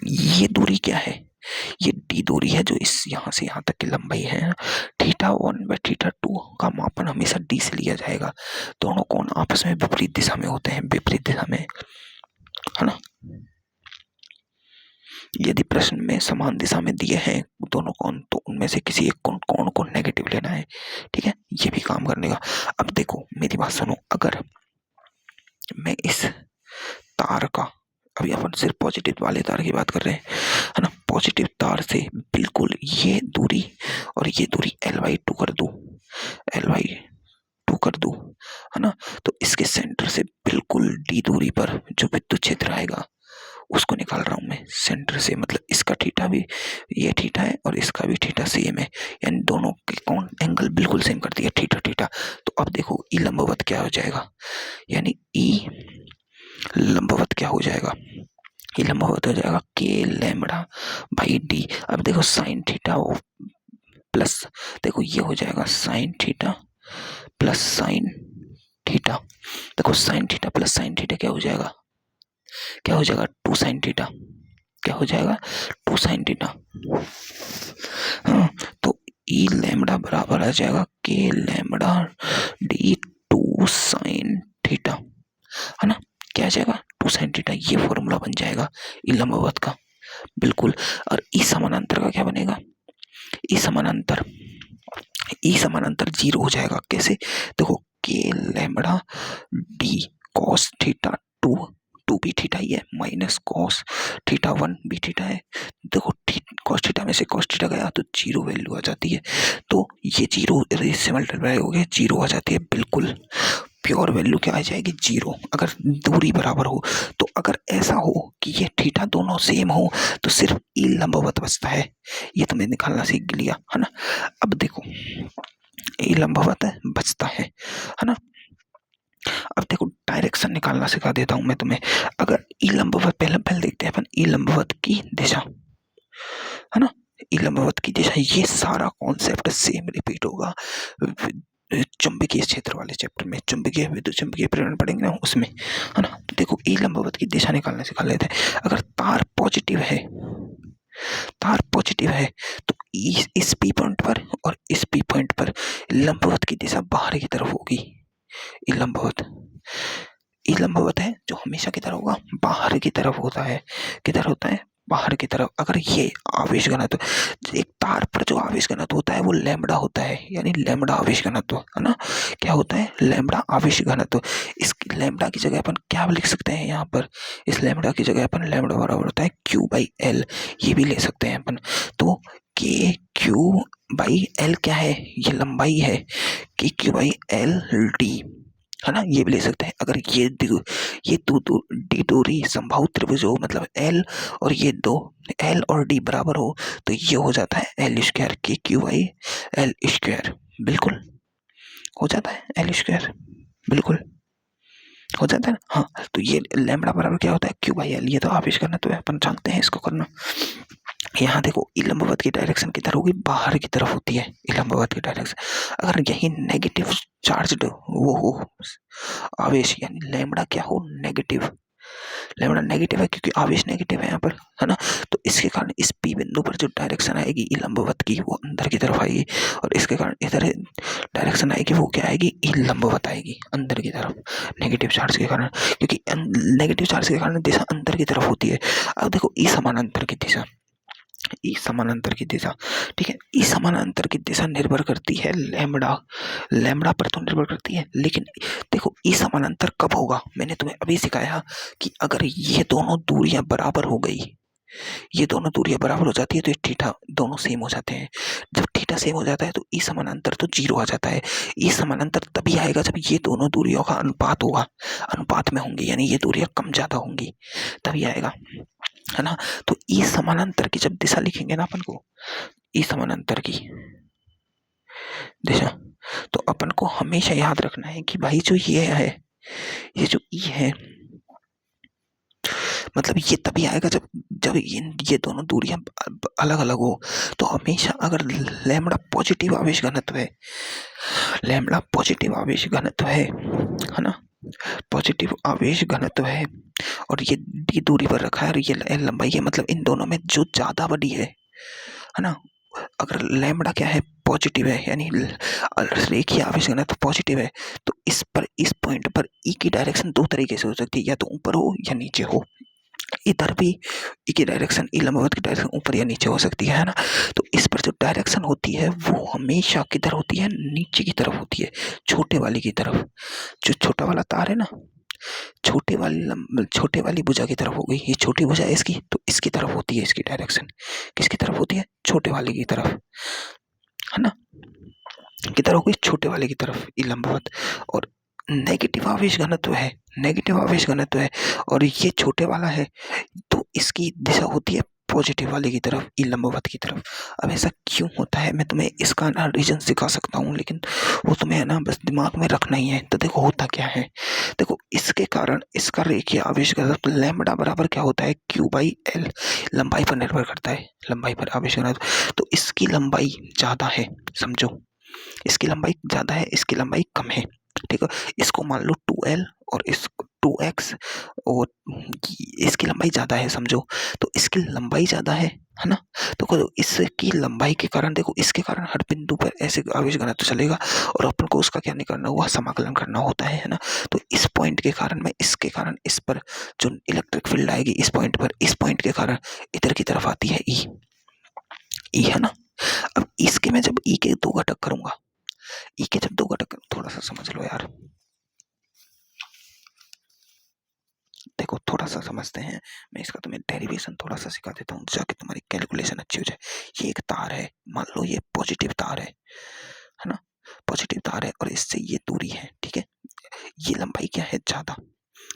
ये दूरी क्या है? ये डी दूरी है जो इस यहाँ से यहाँ तक की लंबाई है। θ1 व θ2 का मापन हमेशा डी से लिया जाएगा। दोनों कोण आपस में विपरीत दिशा में होते हैं, विपरीत दिशा में, है ना। यदि प्रश्न में समान दिशा में दिए हैं दोनों कोण, तो उनमें से किसी एक कोण को नेगेटिव लेना है, ठीक है, ये भी काम करने का। अब देखो, मेरी बात सुनो, अगर मैं इस तार का, अभी अपन सिर्फ पॉजिटिव वाले तार की बात कर रहे हैं, है ना, पॉजिटिव तार से बिल्कुल ये दूरी और ये दूरी L/2 कर दूं, L/2 कर दूं, है ना, तो इसके सेंटर से बिल्कुल डी दूरी पर जो विद्युत क्षेत्र आएगा उसको निकाल रहा हूं मैं सेंटर से। मतलब इसका थीटा भी, ये थीटा है और इसका भी थीटा सेम है, यानी दोनों के कोण एंगल बिल्कुल सेम कर दिया, थीटा थीटा। तो अब देखो, ई लंबवत क्या हो जाएगा, यानी ई लंबवत क्या हो जाएगा? ई लंबवत हो जाएगा के लैम्बडा बाई डी। अब देखो, साइन थीटा प्लस, देखो ये हो जाएगा sine theta plus sine theta. देखो, sine theta plus sine theta क्या हो जाएगा? क्या हो जाएगा? 2 साइन थीटा। क्या हो जाएगा? 2 साइन थीटा। हाँ, तो ई लैम्बडा बराबर आ जाएगा के लैम्बडा डी 2 साइन थीटा, है ना। क्या आ जाएगा? 2 साइन थीटा। ये फॉर्मूला बन जाएगा ई लंबवत का, बिल्कुल। और ई समानांतर का क्या बनेगा? ई समानांतर 0 हो जाएगा। कैसे? देखो, के लैम्बडा डी कॉस थीटा 2 भी थीटा ही है, माइनस कॉस थीटा 1 भी थीटा है। देखो, कॉस थीटा में से कॉस थीटा गया तो 0 वैल्यू आ जाती है, तो ये 0 इससे मल्टीप्लाई हो गया, 0 आ जाती है, बिल्कुल प्योर वैल्यू क्या आ जाएगी, 0, अगर दूरी बराबर हो। तो अगर ऐसा हो कि ये थीटा दोनों सेम हो तो सिर्फ ई लंबवत बचता है। ये तुम्हें निकालना सीख लिया है ना। अब देखो ई लंबवत बचता है ना। अब देखो डायरेक्शन निकालना सिखा देता हूं मैं तुम्हें। अगर ई लंबवत, पहले पहले देखते हैं अपन ई लंबवत की दिशा, है ना। ई लंबवत की दिशा, ये सारा कॉन्सेप्ट सेम रिपीट होगा चुंबकीय क्षेत्र वाले चैप्टर में, चुंबकीय विद्युत चुंबकीय प्रेरण पढ़ेंगे ना उसमें, है ना। तो देखो ई लंबवत की दिशा निकालने सिखा लेते हैं। अगर तार पॉजिटिव है, तार पॉजिटिव है तो इस पी पॉइंट पर और इस पी पॉइंट पर लंबवत की दिशा बाहर की तरफ होगी। ई लंबवत, ई लंबवत है जो हमेशा किधर होगा, बाहर की तरफ होता है। किधर होता है, बाहर की तरफ। अगर ये आवेश घनत्व, एक तार पर जो आवेश घनत्व होता है वो लैम्बडा होता है, यानी लैम्बडा आवेश घनत्व, है ना। क्या होता है, लैम्बडा आवेश घनत्व। इस लैम्बडा की जगह अपन क्या लिख सकते हैं यहाँ पर, इस लैम्बडा की जगह अपन लैम्बडा बराबर होता है Q/L, ये भी ले सकते हैं अपन। तो KQ/L क्या है, ये लंबाई है, KQ/L D, है ना, ये भी ले सकते हैं। अगर ये डी दूरी समबाहु त्रिभुज हो, मतलब एल और ये दो, एल और डी बराबर हो, तो ये हो जाता है एल स्क्वायर, KQ/L स्क्वायर। बिल्कुल हो जाता है एल स्क्वायर, बिल्कुल हो जाता है ना। हाँ, तो ये लैम्बडा बराबर क्या होता है, Q/L। ये तो आवेश करना तो है, अपन जानते हैं इसको करना। यहाँ देखो ई लंबवत की डायरेक्शन किधर होगी, बाहर की तरफ होती है ई लंबवत की डायरेक्शन। अगर यही नेगेटिव चार्ज्ड वो हो आवेश, यानी लैम्बडा क्या हो, नेगेटिव, लैम्बडा नेगेटिव है क्योंकि आवेश नेगेटिव है यहाँ पर, है ना। तो इसके कारण इस पी बिंदु पर जो डायरेक्शन आएगी ई लंबवत की, वो अंदर की तरफ आएगी, और इसके कारण इधर डायरेक्शन आएगी वो क्या आएगी, ई लंबवत आएगी, अंदर की तरफ, नेगेटिव चार्ज के कारण। क्योंकि नेगेटिव चार्ज के कारण दिशा अंदर की तरफ होती है। अब देखो ई समानांतर की दिशा, ई समानांतर की दिशा, ठीक है। ई समानांतर की दिशा निर्भर करती है लैम्बडा, लैम्बडा पर तो निर्भर करती है, लेकिन देखो ई समानांतर कब होगा, मैंने तुम्हें अभी सिखाया कि अगर ये दोनों दूरियां बराबर हो गई, ये दोनों दूरियां बराबर हो जाती है तो ये थीटा दोनों सेम हो जाते हैं। जब थीटा सेम हो जाता है तो ई समानांतर तो 0 आ जाता है। ई समानांतर तभी आएगा जब ये दोनों दूरियों का अनुपात होगा, अनुपात में होंगी, यानी ये दूरियां कम ज्यादा होंगी, तभी आएगा, है ना। तो ई समानांतर की जब दिशा लिखेंगे ना अपन को, ई समानांतर की दिशा, तो अपन को हमेशा याद रखना है कि भाई जो ये है, ये जो ई है, मतलब ये तभी आएगा जब जब ये दोनों दूरियां अलग अलग हो। तो हमेशा अगर लैम्बडा पॉजिटिव आवेश घनत्व है, लैम्बडा पॉजिटिव आवेश घनत्व है ना, पॉजिटिव आवेश घनत्व है, और ये डी दूरी पर रखा है और ये एल लंबाई है, मतलब इन दोनों में जो ज्यादा बड़ी है ना। अगर लैम्बडा क्या है, पॉजिटिव है, यानी रेखीय आवेश घनत्व पॉजिटिव है, तो इस पर, इस पॉइंट पर ई की डायरेक्शन दो तरीके से हो सकती है, या तो ऊपर हो या नीचे हो। इधर भी ई की डायरेक्शन, ई लंबवत की डायरेक्शन ऊपर या नीचे हो सकती है ना। तो इस पर जो डायरेक्शन होती है वो हमेशा किधर होती है, नीचे की तरफ होती है, छोटे वाली की तरफ। जो छोटा वाला तार है ना, छोटे वाली भुजा की तरफ हो गई, ये छोटी भुजा है इसकी, तो इसकी तरफ होती है इसकी डायरेक्शन, किसकी तरफ होती है, छोटे वाले की तरफ, है ना। किधर हो गई, छोटे वाले की तरफ ई लंबवत। और नेगेटिव आवेश घनत्व है, नेगेटिव आवेश घनत्व है, और ये छोटे वाला है, तो इसकी दिशा होती है पॉजिटिव वाले की तरफ, ई लंबवत की तरफ। अब ऐसा क्यों होता है मैं तुम्हें इसका ना रीजन सिखा सकता हूँ, लेकिन वो तुम्हें ना बस दिमाग में रखना ही है। तो देखो होता क्या है, देखो इसके कारण इसका रेखीय आवेश घनत्व लैम्बडा बराबर क्या होता है, Q/L, लंबाई पर निर्भर करता है, लंबाई पर आवेश घनत्व। तो इसकी लंबाई ज्यादा है, समझो, इसकी लंबाई ज्यादा है, इसकी लंबाई कम है, ठीक है। इसको मान लो 2L और इसको 2x, और इसकी लंबाई ज्यादा है, समझो। तो इसकी लंबाई ज्यादा है ना। तो इसकी लंबाई के कारण देखो, इसके कारण हर बिंदु पर ऐसे आवेश घनत्व चलेगा, और अपन को उसका क्या नहीं करना हुआ, समाकलन करना होता है ना। तो इस पॉइंट के कारण में, इसके कारण इस पर जो इलेक्ट्रिक फील्ड आएगी इस पॉइंट पर, इस पॉइंट के कारण इधर की तरफ आती है ई, ई है ना। अब इसके मैं जब ई के दो घटक करूंगा, ई के जब दो घटक, थोड़ा सा समझ लो यार, देखो थोड़ा सा समझते हैं। मैं इसका तुम्हें डेरिवेशन थोड़ा सा सिखा देता हूँ, जाके तुम्हारी कैलकुलेशन अच्छी हो जाए। ये एक तार है, मान लो ये पॉजिटिव तार है ना, पॉजिटिव तार है, और इससे ये दूरी है, ठीक है। ये लंबाई क्या है ज्यादा,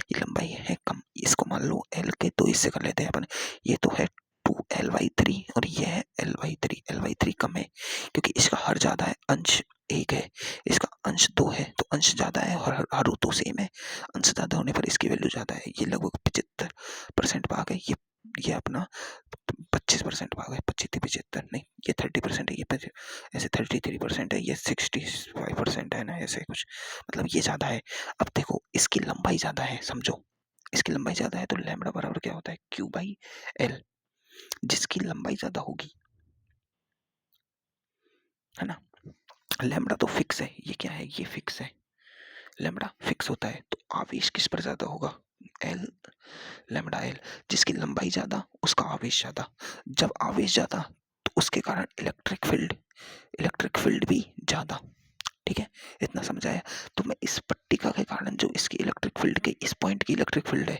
ये लंबाई है कम। इसको मान लो एल के दो हिस्से कर लेते हैं अपन। ये तो है 2l/3 और ये है l/3। l/3 कम है क्योंकि इसका हर ज्यादा है, अंश एक है, इसका अंश दो है, तो अंश ज्यादा है और हर तो सेम है। अंश ज्यादा होने पर इसकी वैल्यू ज्यादा है। ये लगभग 75% भाग है। ये अपना 25% भाग है। 25-75 नहीं, ये 30% है। ये ऐसे 33% है, ये 65% है ना, ऐसे कुछ, मतलब ये ज्यादा है। अब देखो इसकी लंबाई ज्यादा है, समझो इसकी लंबाई ज्यादा है तो लैम्बडा बराबर क्या होता है, Q/L। जिसकी लंबाई ज्यादा होगी, है ना, लैम्बडा तो फिक्स है, ये क्या है, ये फिक्स है, लैम्बडा फिक्स होता है, तो आवेश किस पर ज्यादा होगा, एल, लैम्बडा एल। जिसकी लंबाई ज्यादा उसका आवेश ज्यादा। जब आवेश ज्यादा तो उसके कारण इलेक्ट्रिक फील्ड भी ज्यादा। ठीक है, इतना समझाया। तो मैं इस पट्टिका के कारण जो इसकी इलेक्ट्रिक फील्ड के, इस पॉइंट की इलेक्ट्रिक फील्ड है,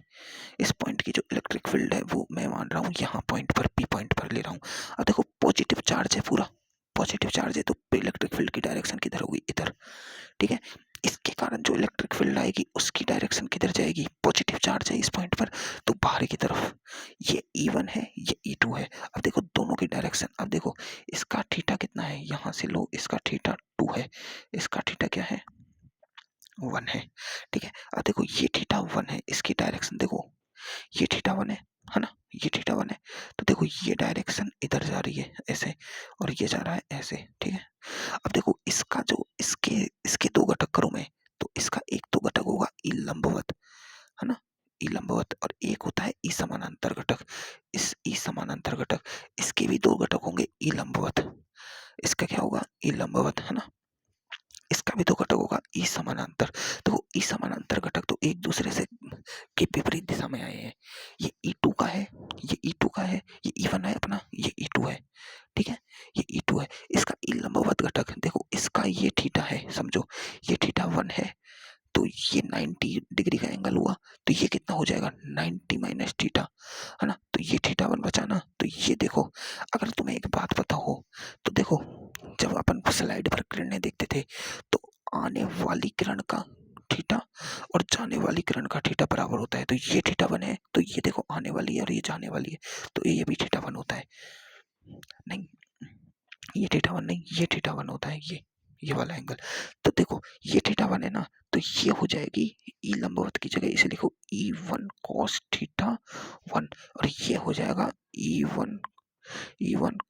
इस पॉइंट की जो इलेक्ट्रिक फील्ड है वो मैं मान रहा हूँ यहाँ पॉइंट पर, पी पॉइंट पर ले रहा हूँ। अब देखो पॉजिटिव चार्ज है, पूरा पॉजिटिव चार्ज है, तो इलेक्ट्रिक फील्ड की डायरेक्शन किधर होगी, इधर। ठीक है, इसके कारण जो इलेक्ट्रिक फील्ड आएगी उसकी डायरेक्शन किधर जाएगी, पॉजिटिव चार्ज है इस पॉइंट पर, तो बाहर की तरफ। ये E1 है, ये E2 है। अब देखो दोनों की डायरेक्शन, अब देखो इसका थीटा कितना है, यहाँ से लो, इसका थीटा 2 है, इसका थीटा क्या है, 1 है। ठीक है, अब देखो ये थीटा 1 है, इसकी डायरेक्शन देखो, ये थीटा 1 है ना, ये थीटा 1 है, तो देखो ये डायरेक्शन इधर जा रही है ऐसे, और ये जा रहा है ऐसे। ठीक है, अब देखो इसका जो इसके इसके दो घटक करूं मैं, तो इसका एक तो घटक होगा ई लंबवत, है ना, ई लंबवत, और एक होता है ई समानांतर घटक। इस ई समानांतर घटक, इसके भी दो घटक होंगे ई लंबवत, इसका क्या होगा, ई लंबवत, है ना, इसका भी दो घटक होगा ई समानांतर। तो ई समानांतर घटक तो एक दूसरे से के विपरीत दिशा में आए हैं। ये E2 का है, ये E2 का है, ये E1 है अपना, ये E2 है। ठीक है, ये E2 है। इसका ई लंबवत घटक देखो, इसका ये थीटा है, समझो ये थीटा 1 है, तो ये 90 डिग्री का एंगल हुआ, तो ये कितना हो जाएगा, 90 माइनस थीटा, है ना, तो ये थीटा 1 बचा ना। तो ये देखो, अगर तुम्हें एक बात पता हो तो देखो, जब अपन स्लाइड पर किरणें देखते थे तो आने वाली किरण का थीटा और जाने वाली किरण का थीटा बराबर होता है। तो ये थीटा 1 है, तो ये देखो आने वाली है और ये जाने वाली है, तो ये भी थीटा 1 होता है। नहीं, ये थीटा 1 नहीं, ये थीटा 1 होता है, ये वाला एंगल। तो देखो ये थीटा 1 है ना, तो ये हो जाएगी ई लंबवत की जगह इसे लिखो E1 cos थीटा 1, और ये हो जाएगा E1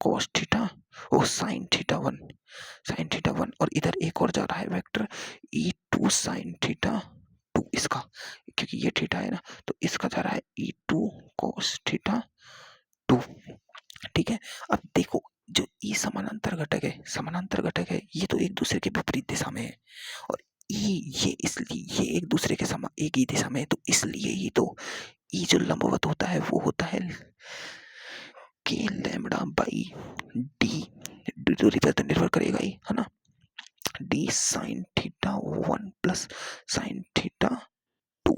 cos थीटा और साइन थीटा 1, और इधर एक और जा रहा है वेक्टर E2 साइन थीटा 2 इसका, क्योंकि ये थीटा है ना, तो इसका जा रहा है E2 cos थीटा 2। ठीक है, अब देखो जो ई समानांतर घटक है, ये तो एक दूसरे के विपरीत दिशा में है, और ई, ये इसलिए ये एक दूसरे के समान एक ही दिशा में है, तो इसलिए ही तो ई जो लंबवत होता है वो होता है के लैम्बडा बाई डी, दूरी पर तो निर्भर करेगा ही, है ना, D sine theta 1 plus sine theta 2।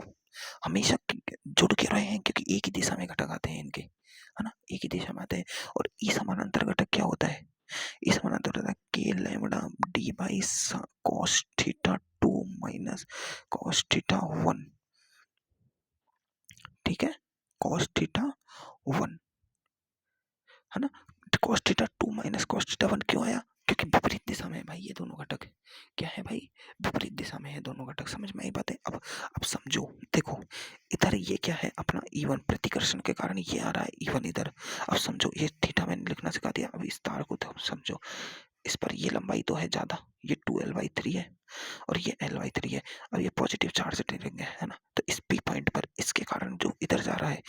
हमेशा जुड़ के रहे हैं क्योंकि एक ही दिशा में घटक आते हैं इनके, है ना, एक ही दिशा में आते हैं। और ई समानांतर घटक क्या होता है, ई समानांतर घटक के lambda D by cos theta 2 minus cos theta 1। ठीक है, कॉस थीटा 1, है ना, cos theta 2 minus cos theta 1 क्यों आया, क्योंकि विपरीत दिशा में है भाई ये दोनों घटक। क्या है भाई, विपरीत दिशा में है दोनों घटक। समझ में आई बात है। अब समझो, देखो इधर ये क्या है अपना E1, प्रतिकर्षण के कारण ये आ रहा है E1 इधर। अब समझो ये थीटा मैंने लिखना सिखा दिया, अब इस तार को तो समझो, इस पर ये लंबाई तो है ज्यादा, ये 2l/3 है और ये l/3 है। अब ये पॉजिटिव चार्ज रिंग है ना, तो इस पी पॉइंट पर इसके कारण जो इधर जा रहा है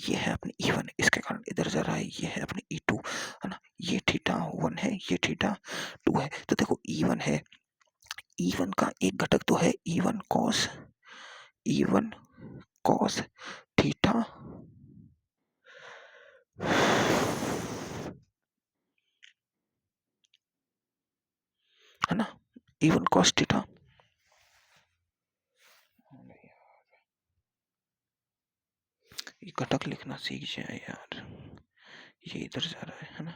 ये है अपनी E1, इसके कारण इधर जा रहा है ये है अपनी E2, है ना, ये थीटा 1 है, ये थीटा 2 है। तो देखो E1 है, E1 का एक घटक तो है E1 cos थीटा, है ना, E1 cos थीटा। ये घटक लिखना सीख जाए यार, ये इधर जा रहा है ना।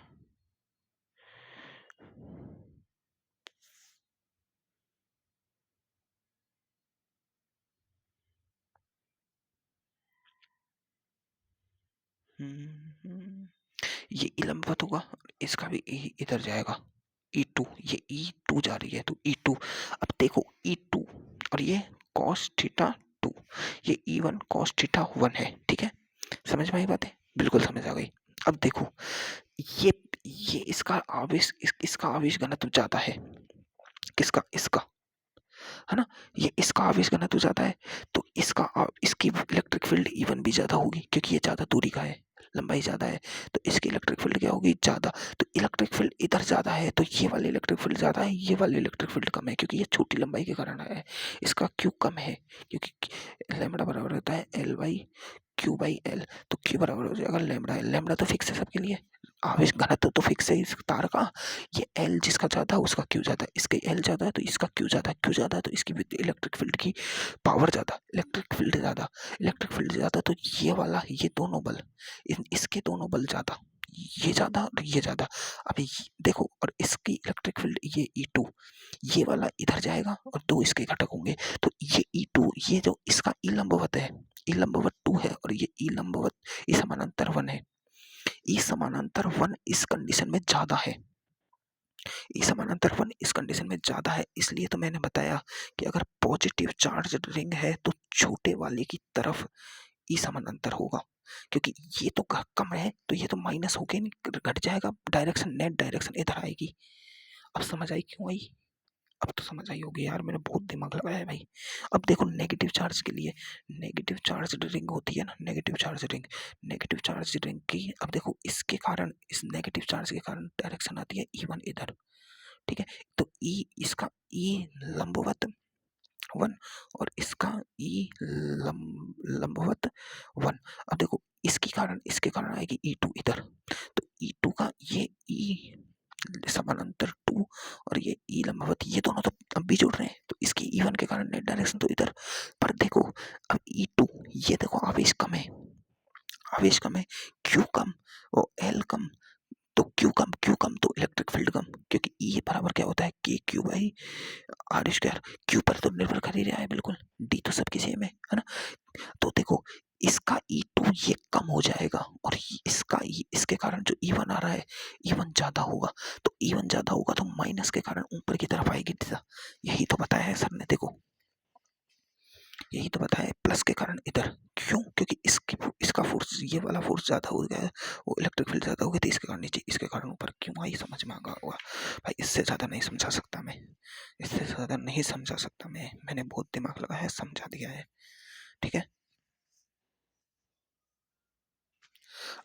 हम्म, ये ई लंबवत होगा, इसका भी ई इधर जाएगा, E2, ये E2 जा रही है तो E2। अब देखो E2 और ये cos थीटा 2, ये E1 cos थीटा 1 है, ठीक है। समझ में आई बातें? बिल्कुल समझ आ गई। अब देखो ये ये इसका आवेश घनत्व ज्यादा है, किसका? इसका, है ना। ये इसका आवेश घनत्व ज्यादा है तो इसकी इलेक्ट्रिक फील्ड E1 भी ज्यादा होगी क्योंकि ये ज्यादा दूरी का है, लंबाई ज्यादा है, तो इसकी इलेक्ट्रिक फील्ड क्या होगी? ज्यादा। तो इलेक्ट्रिक फील्ड इधर ज्यादा है तो ये वाली इलेक्ट्रिक फील्ड ज्यादा है, ये वाली इलेक्ट्रिक फील्ड कम है क्योंकि ये छोटी लंबाई के कारण आया है। इसका क्यू कम है क्योंकि लैम्बडा बराबर होता है L/Q/L, तो Q बराबर हो जाएगा लैम्बडा। लैम्बडा तो फिक्स है सबके लिए, आवेश घनत्व तो फिक्स है इस तार का। ये L जिसका ज्यादा है उसका Q ज्यादा है, इसके L ज्यादा है तो इसका Q ज्यादा है, Q ज्यादा है तो इसकी इलेक्ट्रिक फील्ड की पावर ज्यादा, इलेक्ट्रिक फील्ड ज्यादा, इलेक्ट्रिक फील्ड ज्यादा, तो ये वाला, ये दोनों बल, इसके दोनों बल ज्यादा, ये ज्यादा और ये ज्यादा। अभी देखो, और इसकी इलेक्ट्रिक फील्ड ये E2, ये वाला इधर जाएगा और दो इसके घटक होंगे, तो ये E2, ये जो इसका ई लंबवत है, ई लंबवत 2 है और ये ई लंबवत, ई समानांतर 1 है। ई समानांतर 1 इस कंडीशन में ज्यादा है, ई समानांतर 1 इस कंडीशन में ज्यादा है, इसलिए तो मैंने बताया कि अगर पॉजिटिव चार्ज रिंग है तो छोटे वाले की तरफ ई समानांतर होगा, क्योंकि ये तो कम है तो ये तो माइनस होके नहीं घट जाएगा, डायरेक्शन, नेट डायरेक्शन इधर आएगी। अब समझ आई क्यों आई? अब तो समझ आई होगी यार, मैंने बहुत दिमाग लगाया है भाई। अब देखो नेगेटिव चार्ज के लिए, नेगेटिव चार्ज रिंग होती है ना, negative charge ring, negative charge ring की, अब देखो इसके कारण, इस नेगेटिव चार्ज के कारण डायरेक्शन आती है E1 इधर, ठीक है। तो ई, इसका ई लंबवत 1 और इसका ई लंबवत 1। अब देखो इसके कारण आएगी E2 इधर, तो E2 का ये ई समानांतर 2 और ये ई लंबवत, ये दोनों तो अब भी जुड़ रहे हैं, तो इसकी E1 के कारण नेट डायरेक्शन तो इधर। पर देखो अब E2, ये देखो आवेश कम है, आवेश कम है, Q कम और L कम, तो क्यू कम तो इलेक्ट्रिक फील्ड कम, क्योंकि ई बराबर क्या होता है? K/Q/R²। क्यू पर तो निर्भर कर ही रहा है बिल्कुल, डी तो सबकी सेम है ना। तो देखो इसका E2 ये कम हो जाएगा और इसके कारण जो E1 आ रहा है, E1 ज्यादा होगा, तो E1 ज्यादा होगा तो माइनस के कारण ऊपर की तरफ आएगी दिशा। यही तो बताया है सर ने, देखो यही तो बताया है, प्लस के कारण इधर। क्यों? क्योंकि इसका फोर्स, ये वाला फोर्स ज्यादा हो गया है, वो इलेक्ट्रिक फील्ड ज्यादा हो गई, तो इसके कारण नीचे, इसके कारण ऊपर। क्यों आई? समझ में आ गया होगा भाई, इससे ज्यादा नहीं समझा सकता मैं, इससे ज्यादा नहीं समझा सकता मैं, मैंने बहुत दिमाग लगाया है, समझा दिया है, ठीक है।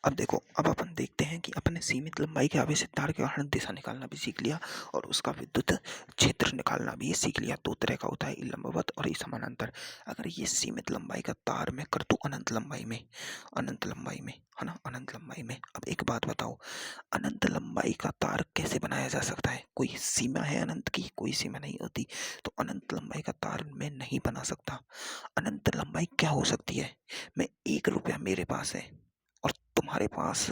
अब देखो, अब अपन देखते हैं कि अपने सीमित लंबाई के आवेशित तार के कारण दिशा निकालना भी सीख लिया और उसका विद्युत क्षेत्र निकालना भी सीख लिया। दो तरह का होता है, ई लंबवत और ई समानांतर। अगर ये सीमित लंबाई का तार मैं कर दूं अनंत लंबाई में, अनंत लंबाई में, है ना, अनंत लंबाई में। अब एक बात बताओ, अनंत लंबाई का तार कैसे बनाया जा सकता है? कोई सीमा है अनंत की? कोई सीमा नहीं होती, तो अनंत लंबाई का तार मैं नहीं बना सकता। अनंत लंबाई क्या हो सकती है? मैं 1 रुपया मेरे पास है और तुम्हारे पास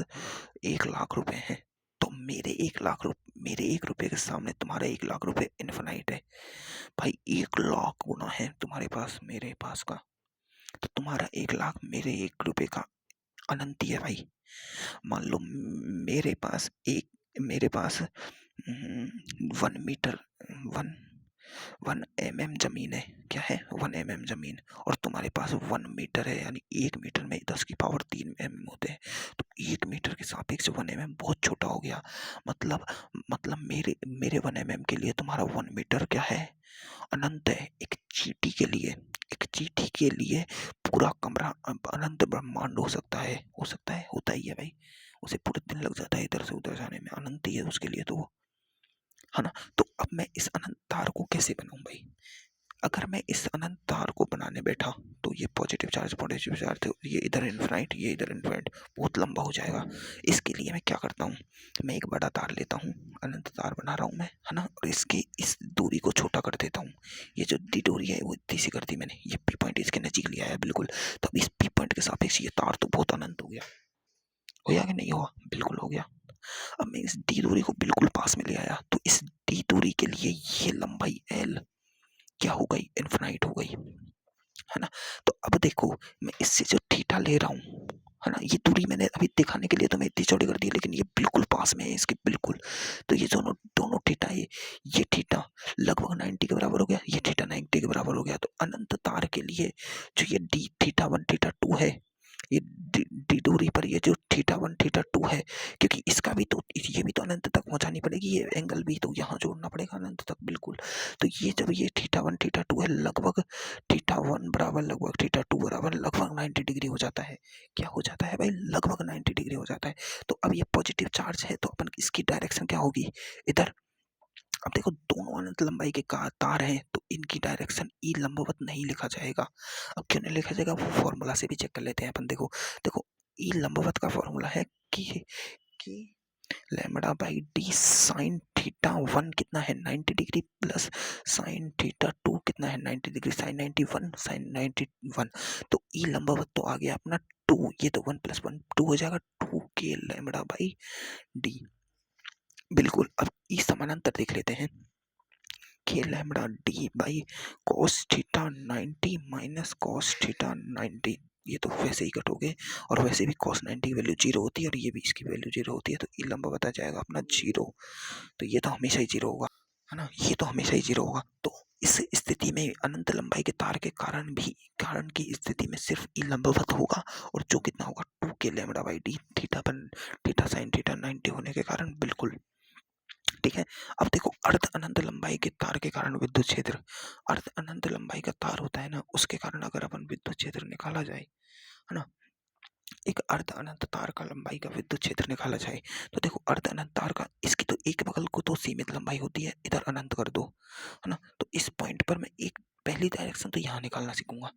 1 लाख रुपए हैं, तो मेरे 1 रुपए के सामने तुम्हारा 1 लाख रुपए इन्फिनाइट है भाई। 1 लाख गुना है तुम्हारे पास मेरे पास का, तो तुम्हारा 1 लाख मेरे 1 रुपए का अनंत ही है भाई। मान लो मेरे पास 1 मीटर, वन 1 mm जमीन है, क्या है? 1 mm जमीन, और तुम्हारे पास 1 मीटर है, यानी 1 मीटर में 10 की पावर 3 mm होते हैं, तो 1 मीटर के सापेक्ष 1 mm बहुत छोटा हो गया। मतलब मेरे 1 mm के लिए तुम्हारा 1 मीटर क्या है? अनंत है। एक चींटी के लिए पूरा कमरा अनंत ब्रह्मांड हो सकता है, हो सकता है, होता ही है भाई। उसे पूरे दिन लग जाता है इधर से उधर जाने में, अनंत ही है उसके लिए तो वो, है ना। तो अब मैं इस अनंत तार को कैसे बनाऊं भाई? अगर मैं इस अनंत तार को बनाने बैठा तो ये पॉजिटिव चार्ज, ये इधर इन्फिनाइट, ये इधर इन्फिनाइट, बहुत लंबा हो जाएगा। इसके लिए मैं क्या करता हूँ, मैं एक बड़ा तार लेता हूँ, अनंत तार बना रहा हूँ मैं, है ना, और इसकी इस दूरी को छोटा कर देता हूँ। ये जो डी दूरी है वो इतनी सी कर दी मैंने, ये पी पॉइंट इसके नजीक लिया है बिल्कुल, तो अब इस पी पॉइंट के सापेक्ष ये तार तो बहुत अनंत हो गया कि नहीं हुआ? बिल्कुल हो गया। अब मैं इस डी दूरी को बिल्कुल पास में ले आया, तो इस डी दूरी के लिए ये लंबाई एल क्या हो गई? इन्फिनाइट हो गई, है ना। तो अब देखो, मैं इससे जो थीटा ले रहा हूँ, है ना। ये दूरी मैंने अभी दिखाने के लिए तो मैं इतनी चौड़ी कर दी, लेकिन ये बिल्कुल पास में है इसके, बिल्कुल। तो ये दोनों दोनों थीटा, ये थीटा लगभग 90 के बराबर हो गया, ये थीटा 90 के बराबर हो गया। तो अनंत तार के लिए जो ये D theta one theta two है, ये डी दूरी पर ये जो थीटा वन थीटा टू है, क्योंकि इसका भी तो, ये भी तो अनंत तक पहुंचानी पड़ेगी, ये एंगल भी तो यहाँ जोड़ना पड़ेगा अनंत तक, बिल्कुल। तो ये जब ये थीटा वन थीटा टू है, लगभग थीटा वन बराबर लगभग थीटा टू बराबर लगभग 90 डिग्री हो जाता है। क्या हो जाता है भाई? लगभग 90 डिग्री हो जाता है। तो अब ये पॉजिटिव चार्ज है, तो अपन इसकी डायरेक्शन क्या होगी? इधर। अब देखो दोनों अनंत लंबाई के तार हैं, तो इनकी डायरेक्शन ई लंबवत नहीं लिखा जाएगा। अब क्यों नहीं लिखा जाएगा? वो फॉर्मूला से भी चेक कर लेते हैं अपन। देखो देखो, ई लंबवत का फॉर्मूला है कि lambda by D sign theta one कितना है? 90 degree plus sine theta to कितना है? 90 डिग्री। Sign 91 sign 91। तो ई लंबवत तो आ गया अपना टू, ये तो वन प्लस वन टू हो जाएगा, टू के लैम्बडा बाई डी, बिल्कुल। अब ई समानांतर देख लेते हैं, के lambda D by cos theta 90 minus cos theta 90, ये तो वैसे ही कट हो गए, और वैसे भी cos 90 की वैल्यू जीरो होती है और ये भी इसकी वैल्यू जीरो होती है, तो ई लंबा बता जाएगा अपना जीरो। तो ये तो हमेशा ही जीरो होगा, है ना, ये तो हमेशा ही जीरो होगा। तो इस स्थिति में अनंत लंबाई के तार के कारण की स्थिति में सिर्फ ई लंबवत होगा, और जो कितना होगा? टू के लैम्बडा बाई डी, थीटा पर थीटा साइन थीटा 90 होने के कारण, बिल्कुल। ठीक है। अब देखो अर्ध अनंत लंबाई के तार के कारण विद्युत क्षेत्र, अर्ध अनंत लंबाई का तार होता है ना, उसके कारण अगर अपन विद्युत क्षेत्र निकाला जाए, है ना, एक अर्ध अनंत तार का लंबाई का विद्युत क्षेत्र निकाला जाए, तो देखो अर्ध अनंत तार का, इसकी तो एक बगल को तो सीमित लंबाई होती है, इधर अनंत कर दो, है ना। तो इस पॉइंट पर मैं एक पहली डायरेक्शन तो यहाँ निकालना सीखूंगा,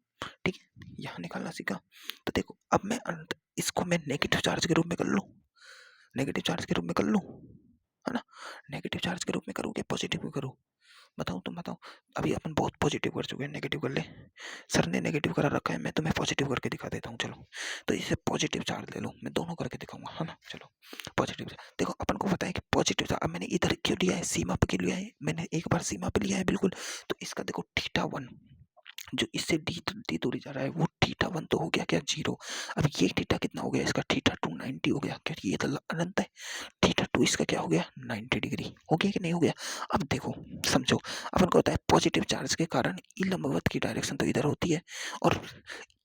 ठीक है, यहाँ निकालना सीखा। तो देखो अब मैं अनंत, इसको मैं नेगेटिव चार्ज के रूप में कर लूँ, नेगेटिव चार्ज के रूप में कर लूँ, है ना। नेगेटिव चार्ज के रूप में करूँ कि पॉजिटिव में करूँ? बताओ, तुम बताओ। अभी अपन बहुत पॉजिटिव कर चुके हैं, नेगेटिव कर ले। सर ने नेगेटिव करा रखा है, मैं तुम्हें पॉजिटिव करके दिखा देता हूँ, चलो। तो इसे पॉजिटिव चार्ज ले लो, मैं दोनों करके दिखाऊंगा, है ना। चलो पॉजिटिव, देखो अपन को पता है कि पॉजिटिव चार्ज, अब मैंने इधर क्यों लिया है? सीमा पे क्यों लिया है? मैंने एक बार सीमा पे लिया है, बिल्कुल। तो इसका देखो थीटा वन जो इससे डी दूरी जा रहा है, वो थीटा वन तो हो गया क्या? जीरो। अब ये थीटा कितना हो गया इसका? थीटा टू 90 हो गया क्या? ये तो अनंत है। थीटा टू इसका क्या हो गया? 90 डिग्री हो गया कि नहीं हो गया? अब देखो समझो, अपन को होता है पॉजिटिव चार्ज के कारण ई लंबवत की डायरेक्शन तो इधर होती है, और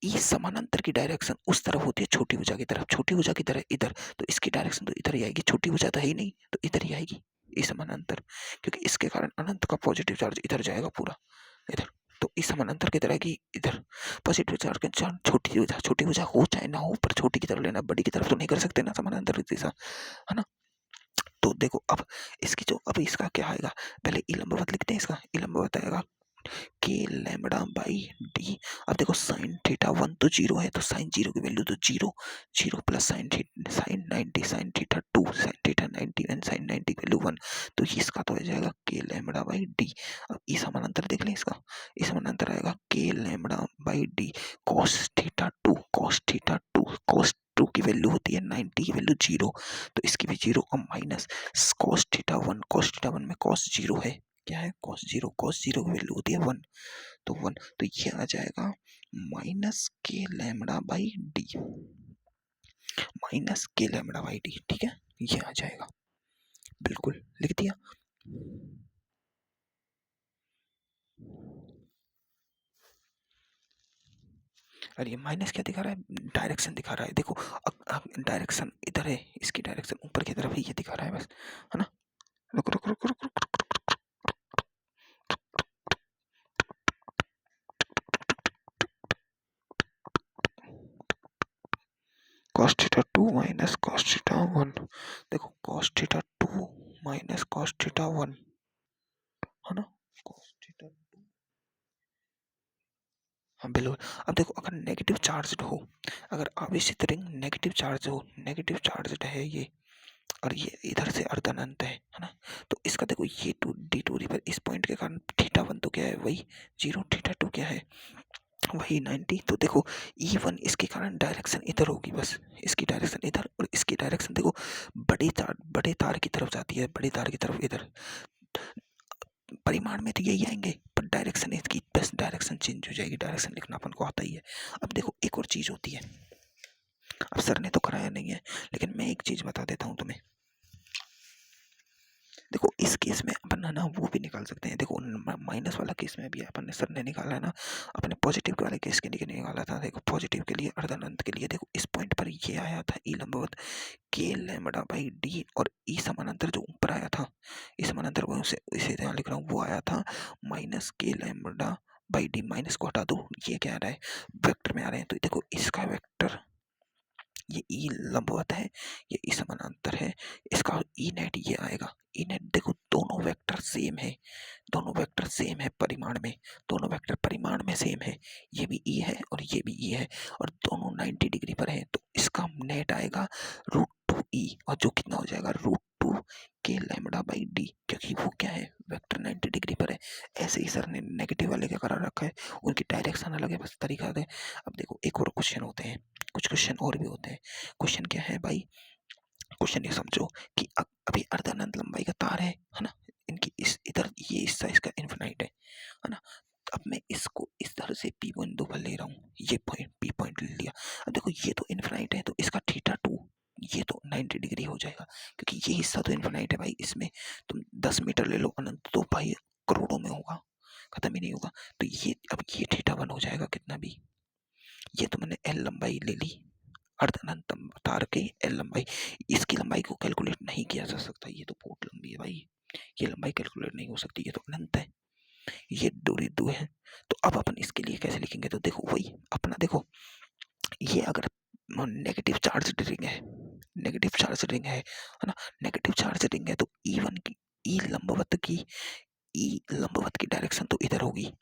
ई समानांतर की डायरेक्शन उस तरफ होती है, छोटी भुजा की तरफ, छोटी भुजा की तरह इधर। तो इसकी डायरेक्शन तो इधर ही आएगी, छोटी भुजा तो है ही नहीं, तो इधर ही आएगी ई समानांतर, क्योंकि इसके कारण अनंत का पॉजिटिव चार्ज इधर जाएगा पूरा, इधर। तो इस समानांतर की तरह की इधर पॉजिटिव चार्ज के चार्ज, छोटी भुजा हो चाहे ना हो, पर छोटी की तरफ लेना, बड़ी की तरफ तो नहीं कर सकते ना समानांतर दिशा, है ना। तो देखो अब इसकी जो, अब इसका क्या आएगा? पहले ई लंबवत लिखते हैं, इसका ई लंबवत आएगा के लैम्बडा बाई डी। अब देखो साइन थीटा वन तो जीरो है, तो साइन जीरो की वैल्यू तो zero, zero plus sine 90 sine theta two sine theta 90 and sine 90 की वैल्यू वन, तो इसका तो आ जाएगा के लैम्बडा बाई डी। अब ई समानांतर देख लें इसका, ई समानांतर आएगा के lambda by D cos theta two, cos theta two, cos two की वैल्यू होती है 90 की वैल्यू जीरो, तो इसकी भी जीरो, और minus cos theta one, cos theta one में कॉस जीरो है, क्या है? कॉस जीरो, कॉस जीरो की वैल्यू होती है वन, तो वन, तो ये आ जाएगा माइनस के लैम्बडा बाई डी, माइनस के लैम्बडा बाई डी, ठीक है, ये आ जाएगा, बिल्कुल लिख दिया। और ये माइनस क्या दिखा रहा है? डायरेक्शन दिखा रहा है, देखो डायरेक्शन इधर है, इसकी डायरेक्शन ऊपर की तरफ ही, ये दिखा रहा है बस, है ना। रुक रुक रुक रुक रुक, cos theta two minus cos theta one, देखो cos theta two minus cos theta one, है ना, cos थीटा, हाँ बिल्कुल। अब देखो अगर नेगेटिव चार्ज हो, अगर आवेशित रिंग नेगेटिव चार्ज हो, नेगेटिव चार्ज है ये, और ये इधर से अर्धअनंत है ना, तो इसका देखो ये टू डी दूरी पर इस पॉइंट के कारण थीटा वन तो क्या है? वही जीरो, थीटा टू क्या है? वही 90। तो देखो ई वन इसके कारण डायरेक्शन इधर होगी, बस इसकी डायरेक्शन इधर, और इसकी डायरेक्शन देखो बड़े तार की तरफ जाती है, बड़े तार की तरफ इधर, परिमाण में तो यही आएंगे, पर डायरेक्शन इसकी बस डायरेक्शन चेंज हो जाएगी, डायरेक्शन लिखना अपन को आता ही है। अब देखो एक और चीज होती है, अब सर ने तो कराया नहीं है, लेकिन मैं एक चीज बता देता हूँ तुम्हें। देखो इस केस में अपन है ना वो भी निकाल सकते हैं। देखो माइनस वाला केस में भी अपन ने सर ने निकाला है ना, अपने पॉजिटिव वाले केस के लिए निकाला था। देखो पॉजिटिव के लिए अर्धानंत के लिए देखो इस पॉइंट पर ये आया था ई लंबवत के लैम्बडा बाई डी, और ई समानांतर जो ऊपर आया था, ई समानांतर को इसे यहाँ लिख रहा हूँ, वो आया था माइनस के लैम्बडा बाई डी। माइनस को हटा दो, ये क्या आ रहा है, वेक्टर में आ रहे हैं। तो देखो इसका वेक्टर ये ई लंबवत है, ये ई समानांतर है, इसका ई नेट ये आएगा। ई नेट देखो दोनों वेक्टर सेम है, दोनों वेक्टर सेम है परिमाण में, दोनों वेक्टर परिमाण में सेम है। ये भी ई है और ये भी ई है, और दोनों 90 डिग्री पर है। तो इसका नेट आएगा √2e, और जो कितना हो जाएगा √2 के लैम्बडा बाई डी, क्योंकि वो क्या है वेक्टर 90 डिग्री पर है। ऐसे ही सर ने नेगेटिव वाले क्या करा रखा है, उनकी डायरेक्शन अलग है, बस तरीका है। अब देखो एक और क्वेश्चन होते हैं, कुछ क्वेश्चन और भी होते हैं। क्वेश्चन क्या है भाई, क्वेश्चन ये समझो कि अभी अर्धानंत लंबाई का तार है ना, इनकी इस इधर ये इस साइज का इन्फिनाइट है ना। अब मैं इसको इस तरह से पी बिंदु पर ले रहा हूँ, ये पॉइंट पी पॉइंट ले लिया। अब देखो ये तो इन्फिनाइट है, तो इसका θ2 ये तो 90 डिग्री हो जाएगा, क्योंकि ये हिस्सा तो इन्फिनाइट है भाई। इसमें तुम 10 मीटर ले लो अनंत, तो भाई करोड़ों में होगा, खत्म ही नहीं होगा। तो ये अब ये θ1 हो जाएगा कितना भी, ये तो मैंने एल लंबाई ले ली, अर्धअनंत तार की एल लंबाई। इसकी लंबाई को कैलकुलेट नहीं किया जा सकता, ये तो बहुत लंबी है भाई, ये लंबाई कैलकुलेट नहीं हो सकती, ये तो अनंत है, ये दूरी दो है। तो अब अपन इसके लिए कैसे लिखेंगे, तो देखो वही अपना, देखो ये अगर नेगेटिव चार्ज रिंग है, नेगेटिव चार्ज रिंग है ना, नेगेटिव चार्ज रिंग है, तो E1 की ई लंबवत की डायरेक्शन तो इधर होगी,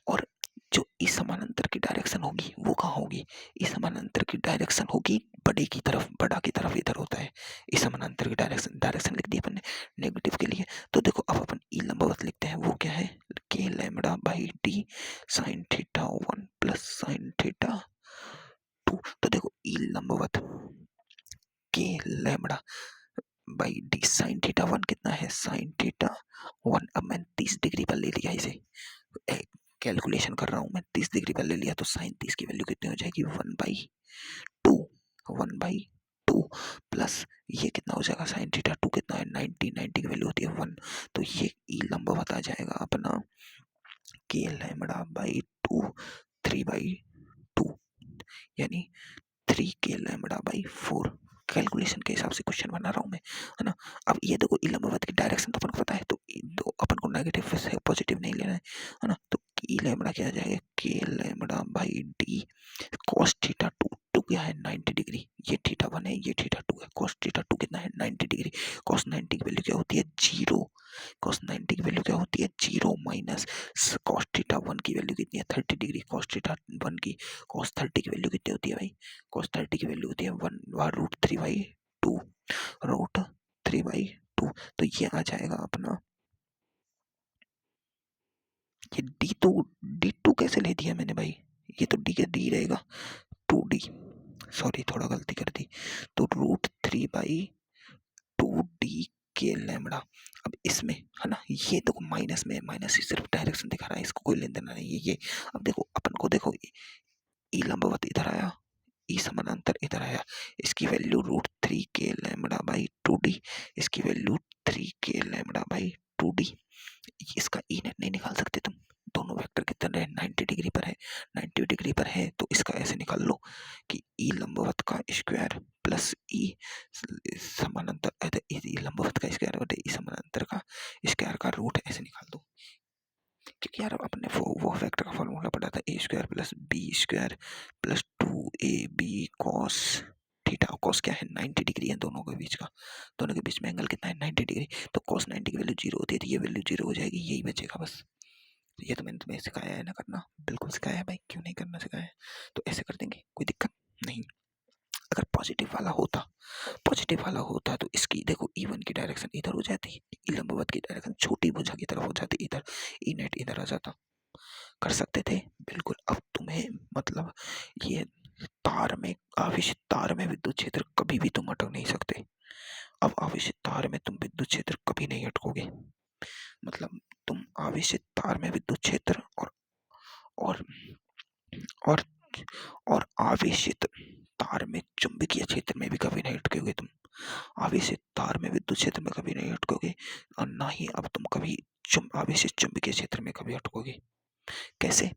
और जो इस समानांतर की डायरेक्शन होगी वो कहाँ होगी, इस समानांतर की डायरेक्शन होगी बड़े की तरफ, बड़ा की तरफ इधर होता है। इस समानांतर की डायरेक्शन डायरेक्शन लिख दी अपन ने नेगेटिव के लिए। तो देखो अब अपन ई लंबवत लिखते हैं, वो क्या है के lambda by D sine θ1 plus sine θ2। तो देखो ई लंबवत के लैम्बडा बाई डी साइन θ1 कितना है साइन θ1। अब मैंने 30 डिग्री पर ले लिया इसे, कैलकुलेशन कर रहा हूँ मैं, 30 डिग्री पर ले लिया, तो साइन 30 की वैल्यू कितनी हो जाएगी 1/2, 1/2 प्लस ये कितना हो जाएगा साइन θ2 कितना है 90, 90 की वैल्यू होती है 1। तो ये ई लंबवत आ जाएगा अपना के लैम्बडा बाई 2 3/2, यानी 3 के लैम्बडा बाई 4। कैलकुलेशन के हिसाब से क्वेश्चन बना रहा हूँ मैं, है ना। अब ये देखो ई लंबवत की डायरेक्शन तो अपन को पता है, तो दो अपन को नेगेटिव से पॉजिटिव नहीं लेना है ना। तो ई लैम्बडा क्या आ जाएगा के लैम्बडा बाई डी cos θ2, टू क्या है 90 डिग्री, ये θ1 है ये θ2 है, cos θ2 कितना है 90 डिग्री। cos 90 की वैल्यू क्या होती है 0, cos 90 की वैल्यू क्या होती है 0 माइनस cos θ1 की वैल्यू कितनी है 30 डिग्री, cos θ1 की cos 30 की वैल्यू कितनी होती है भाई, cos 30 की वैल्यू होती है 1/√3/2, √3/2। तो ये आ जाएगा अपना, ये D2 कैसे ले दिया मैंने भाई, ये तो डी का डी रहेगा 2D, सॉरी थोड़ा गलती कर दी। तो √3/2D के लैम्बडा। अब इसमें है ना, ये देखो माइनस में, माइनस सिर्फ डायरेक्शन दिखा रहा है, इसको कोई लेन देना नहीं है ये। अब देखो अपन को देखो ई लंबवत इधर आया, ई समानांतर इधर आया, इसकी वैल्यू √3 के लैम्बडा बाई 2D, इसकी वैल्यू 3 के लैम्बडा बाई 2D। इसका ई नेट नहीं निकाल सकते तुम, दोनों वेक्टर कितने हैं 90 डिग्री पर है, 90 डिग्री पर है, तो इसका ऐसे निकाल लो कि ई लंबवत का स्क्वायर प्लस ई समानांतर, ई लंबवत का स्क्वायर बटे ई समानांतर का स्क्वायर का रूट, ऐसे निकाल दो। क्योंकि यार अपने वो वेक्टर का फॉर्मूला पढ़ा था A square plus B square plus 2ab cos theta. Cos क्या है 90 डिग्री है दोनों के बीच का, दोनों के बीच में एंगल कितना है 90 डिग्री। तो कॉस 90 की वैल्यू 0 होती है, तो ये वैल्यू 0 हो जाएगी, यही बचेगा बस। तो ये तो मैंने तुम्हें सिखाया है ना करना, बिल्कुल सिखाया है भाई, क्यों नहीं करना सिखाया है। तो ऐसे कर देंगे, कोई दिक्कत नहीं। अगर पॉजिटिव वाला होता तो इसकी देखो E1 की डायरेक्शन इधर हो जाती, ई लंबवत की डायरेक्शन छोटी भुजा की तरफ हो जाती, इधर ई नेट इधर आ जाता। कर सकते थे बिल्कुल। अब तुम्हें मतलब ये तार में, आवेशित तार में विद्युत क्षेत्र कभी भी तुम अटक नहीं सकते। अब आवेशित तार में तुम विद्युत क्षेत्र कभी नहीं अटकोगे, मतलब तुम आवेशित तार में विद्युत क्षेत्र और और और आवेशित तार में चुंबकीय क्षेत्र में भी कभी नहीं अटकोगे तुम। आवेशित तार में विद्युत क्षेत्र में कभी नहीं अटकोगे, और ना ही अब तुम कभी आवेशित चुंबकीय क्षेत्र में कभी अटकोगे। कैसे?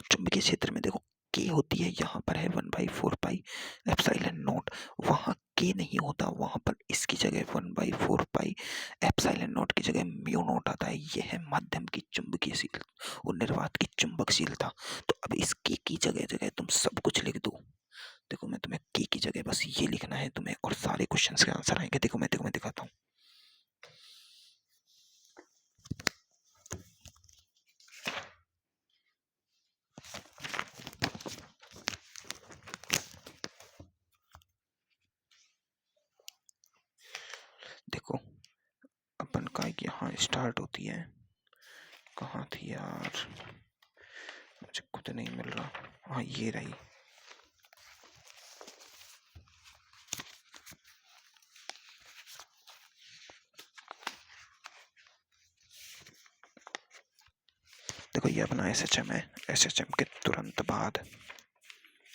चुंबकीय क्षेत्र में देखो के होती है, यहाँ पर है 1/4 पाई एप्सिलॉन नॉट। वहां के नहीं होता, वहां पर इसकी जगह 1/4 पाई एप्सिलॉन नॉट की जगह म्यू नॉट आता है। यह है माध्यम की चुंबकीयशील और निर्वात की चुंबकशीलता। तो अब इस के की जगह जगह तुम सब कुछ लिख दो। देखो मैं तुम्हें के की जगह बस ये लिखना है तुम्हें, और सारे क्वेश्चंस के आंसर आएंगे। देखो मैं दिखाता हूँ। देखो अपन का यहाँ स्टार्ट होती है, कहाँ थी यार, मुझे खुद नहीं मिल रहा। हाँ ये रही। देखो ये अपना SHM है। SHM के तुरंत बाद,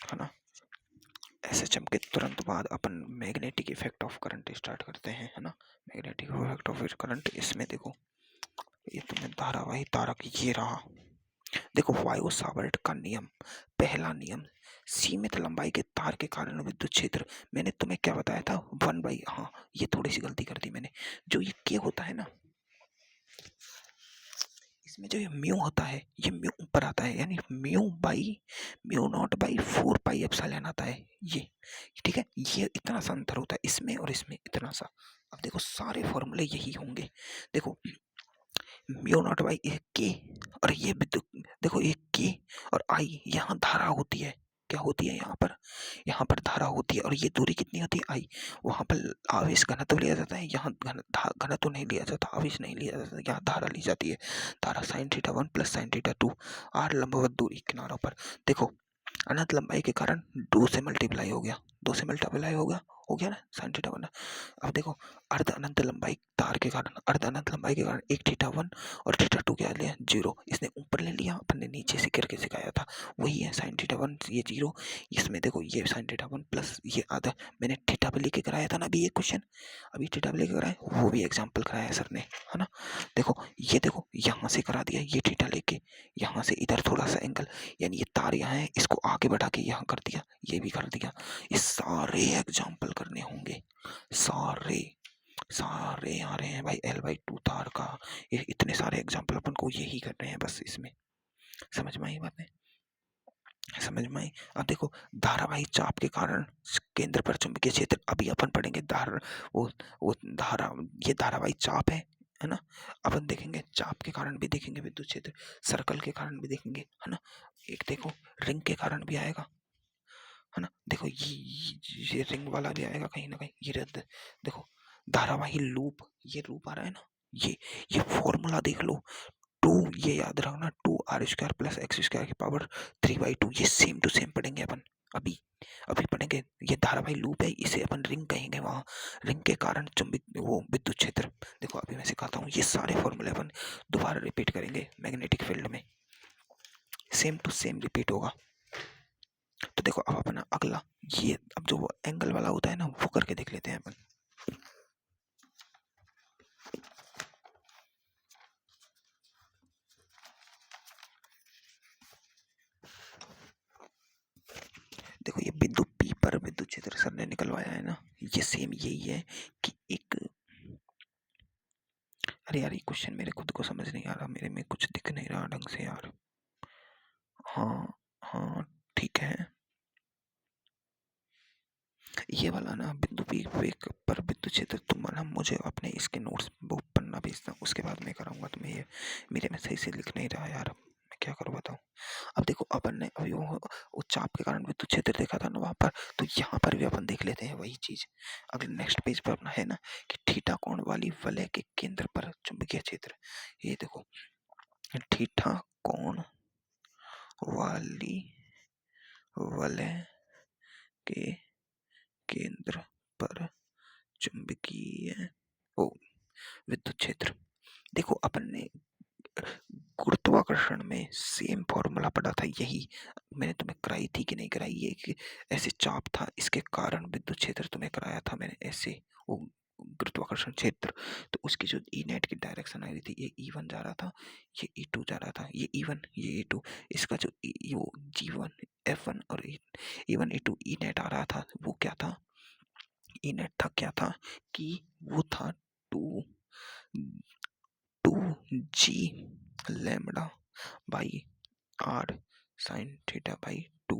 है ना, SHM के तुरंत बाद अपन magnetic effect of current start करते हैं, है ना। मैग्नेटिक इफेक्ट ऑफ करंट, इसमें देखो ये तुम्हें धारावाही तारक ये रहा। देखो वायु सावर्ट का नियम, पहला नियम, सीमित लंबाई के तार के कारण विद्युत क्षेत्र। मैंने तुम्हें क्या बताया था? 1/, हाँ ये थोड़ी सी गलती कर दी मैंने। जो ये के होता है ना, इसमें जो ये म्यू होता है, ये म्यू ऊपर आता है, यानी म्यू नॉट/4 पाई एप्सिलॉन आता है ये। ठीक है, ये इतना सा अंतर होता है इसमें और इसमें, इतना सा। अब देखो सारे फॉर्मूले यही होंगे। देखो म्यू नॉट/के, और ये विद्युत, देखो ये के और आई, यहाँ धारा होती है। क्या होती है यहाँ पर? यहाँ पर धारा होती है, और ये दूरी कितनी होती है? आई। वहां पर आवेश घनत्व लिया जाता है, यहाँ घनत्व नहीं लिया जाता, आवेश नहीं लिया जाता, यहाँ धारा ली जाती है। धारा sin θ1 + sin θ2, आर लंबवत दूरी किनारों पर। देखो अनंत लंबाई के कारण 2 से मल्टीप्लाई हो गया, 2 से मल्टीप्लाई हो गया ना sin θ1। अब देखो अर्ध अनंत लंबाई तार के कारण, अर्ध अनंत लंबाई के कारण एक θ1 और θ2 क्या लिया? 0। इसने ऊपर ले लिया, अपन ने नीचे से करके सिखाया था, वही है sin θ1 ये 0। इसमें देखो ये sin θ1 प्लस ये आधा, मैंने थीटा पे लेके कराया था ना अभी एक क्वेश्चन, अभी थीटा पे लेके कराया, वो भी एग्जाम्पल कराया सर ने, है ना। देखो ये देखो यहाँ से करा दिया, ये थीटा लेके यहाँ से इधर थोड़ा सा एंगल, यानी ये तार यहाँ है, इसको आगे बढ़ा के यहाँ कर दिया, ये भी कर दिया। ये सारे एग्जाम्पल करने होंगे, सारे सारे आ रहे हैं भाई। L/2 तार का ये इतने सारे एग्जाम्पल अपन को यही कर रहे हैं बस इसमें। समझ में आई बातें? समझ में आई? अब देखो धारावाही चाप के कारण केंद्र पर चुंबकीय क्षेत्र, अभी अपन पढ़ेंगे वो धारा, ये धारावाही चाप है ना। अपन देखेंगे चाप के कारण भी देखेंगे विद्युत क्षेत्र, सर्कल के कारण भी देखेंगे, है ना। एक देखो रिंग के कारण भी आएगा, है ना। देखो ये रिंग वाला भी आएगा कहीं ना कहीं, ये रद्द। देखो धारावाही लूप, ये लूप आ रहा है ना, ये फॉर्मूला देख लो। 2, ये याद रखना, 2r² + x² की पावर 3/2, ये सेम टू सेम पढ़ेंगे अपन अभी। अभी पढ़ेंगे, ये धारावाही लूप है, इसे अपन रिंग कहेंगे। वहां रिंग के कारण चुंबक वो विद्युत क्षेत्र। देखो अभी मैं सिखाता हूँ, ये सारे फॉर्मूले अपन दोबारा रिपीट करेंगे मैग्नेटिक फील्ड में, सेम टू सेम रिपीट होगा। तो देखो अब अपना अगला, ये अब जो वो एंगल वाला होता है ना, वो करके देख लेते हैं अपन। देखो ये बिंदु P पर विद्युत क्षेत्र सर ने निकलवाया है ना, ये सेम यही है कि एक, अरे यार ये क्वेश्चन मेरे खुद को समझ नहीं आ रहा, मेरे में कुछ दिख नहीं रहा ढंग से यार। हाँ हाँ ठीक है, ये वाला ना बिंदु P पर विद्युत क्षेत्र, तुम ना मुझे अपने इसके नोट्स वो पन्ना भेजना, उसके बाद मैं कराऊंगा। तुम्हें ये मेरे में सही से लिख नहीं रहा यार, मैं क्या करूँ बताओ। अब देखो अपन ने अभी वो चाप के कारण विद्युत क्षेत्र देखा था ना वहां पर, तो यहाँ पर भी अपन देख लेते हैं वही चीज। अगले नेक्स्ट पेज पर अपना है ना कि थीटा कोण वाली वलय के केंद्र पर चुंबकीय क्षेत्र। ये देखो थीटा कोण वाली वलय के केंद्र पर चुंबकीय ओ विद्युत क्षेत्र। देखो अपन ने गुरुत्वाकर्षण में सेम फॉर्मूला पढ़ा था, यही मैंने तुम्हें कराई थी कि नहीं कराई? ये कि ऐसे चाप था, इसके कारण विद्युत क्षेत्र तुम्हें कराया था मैंने, ऐसे वो गुरुत्वाकर्षण क्षेत्र। तो उसकी जो ई नेट की डायरेक्शन आ रही थी, ये E1 जा रहा था, ये E2 जा रहा था, ये E1 ये E2, इसका जो वो G1 F1 और E1 E2 ई नेट आ रहा था, वो क्या था? ई नेट था क्या था कि वो था two two G lambda by r sine theta by two,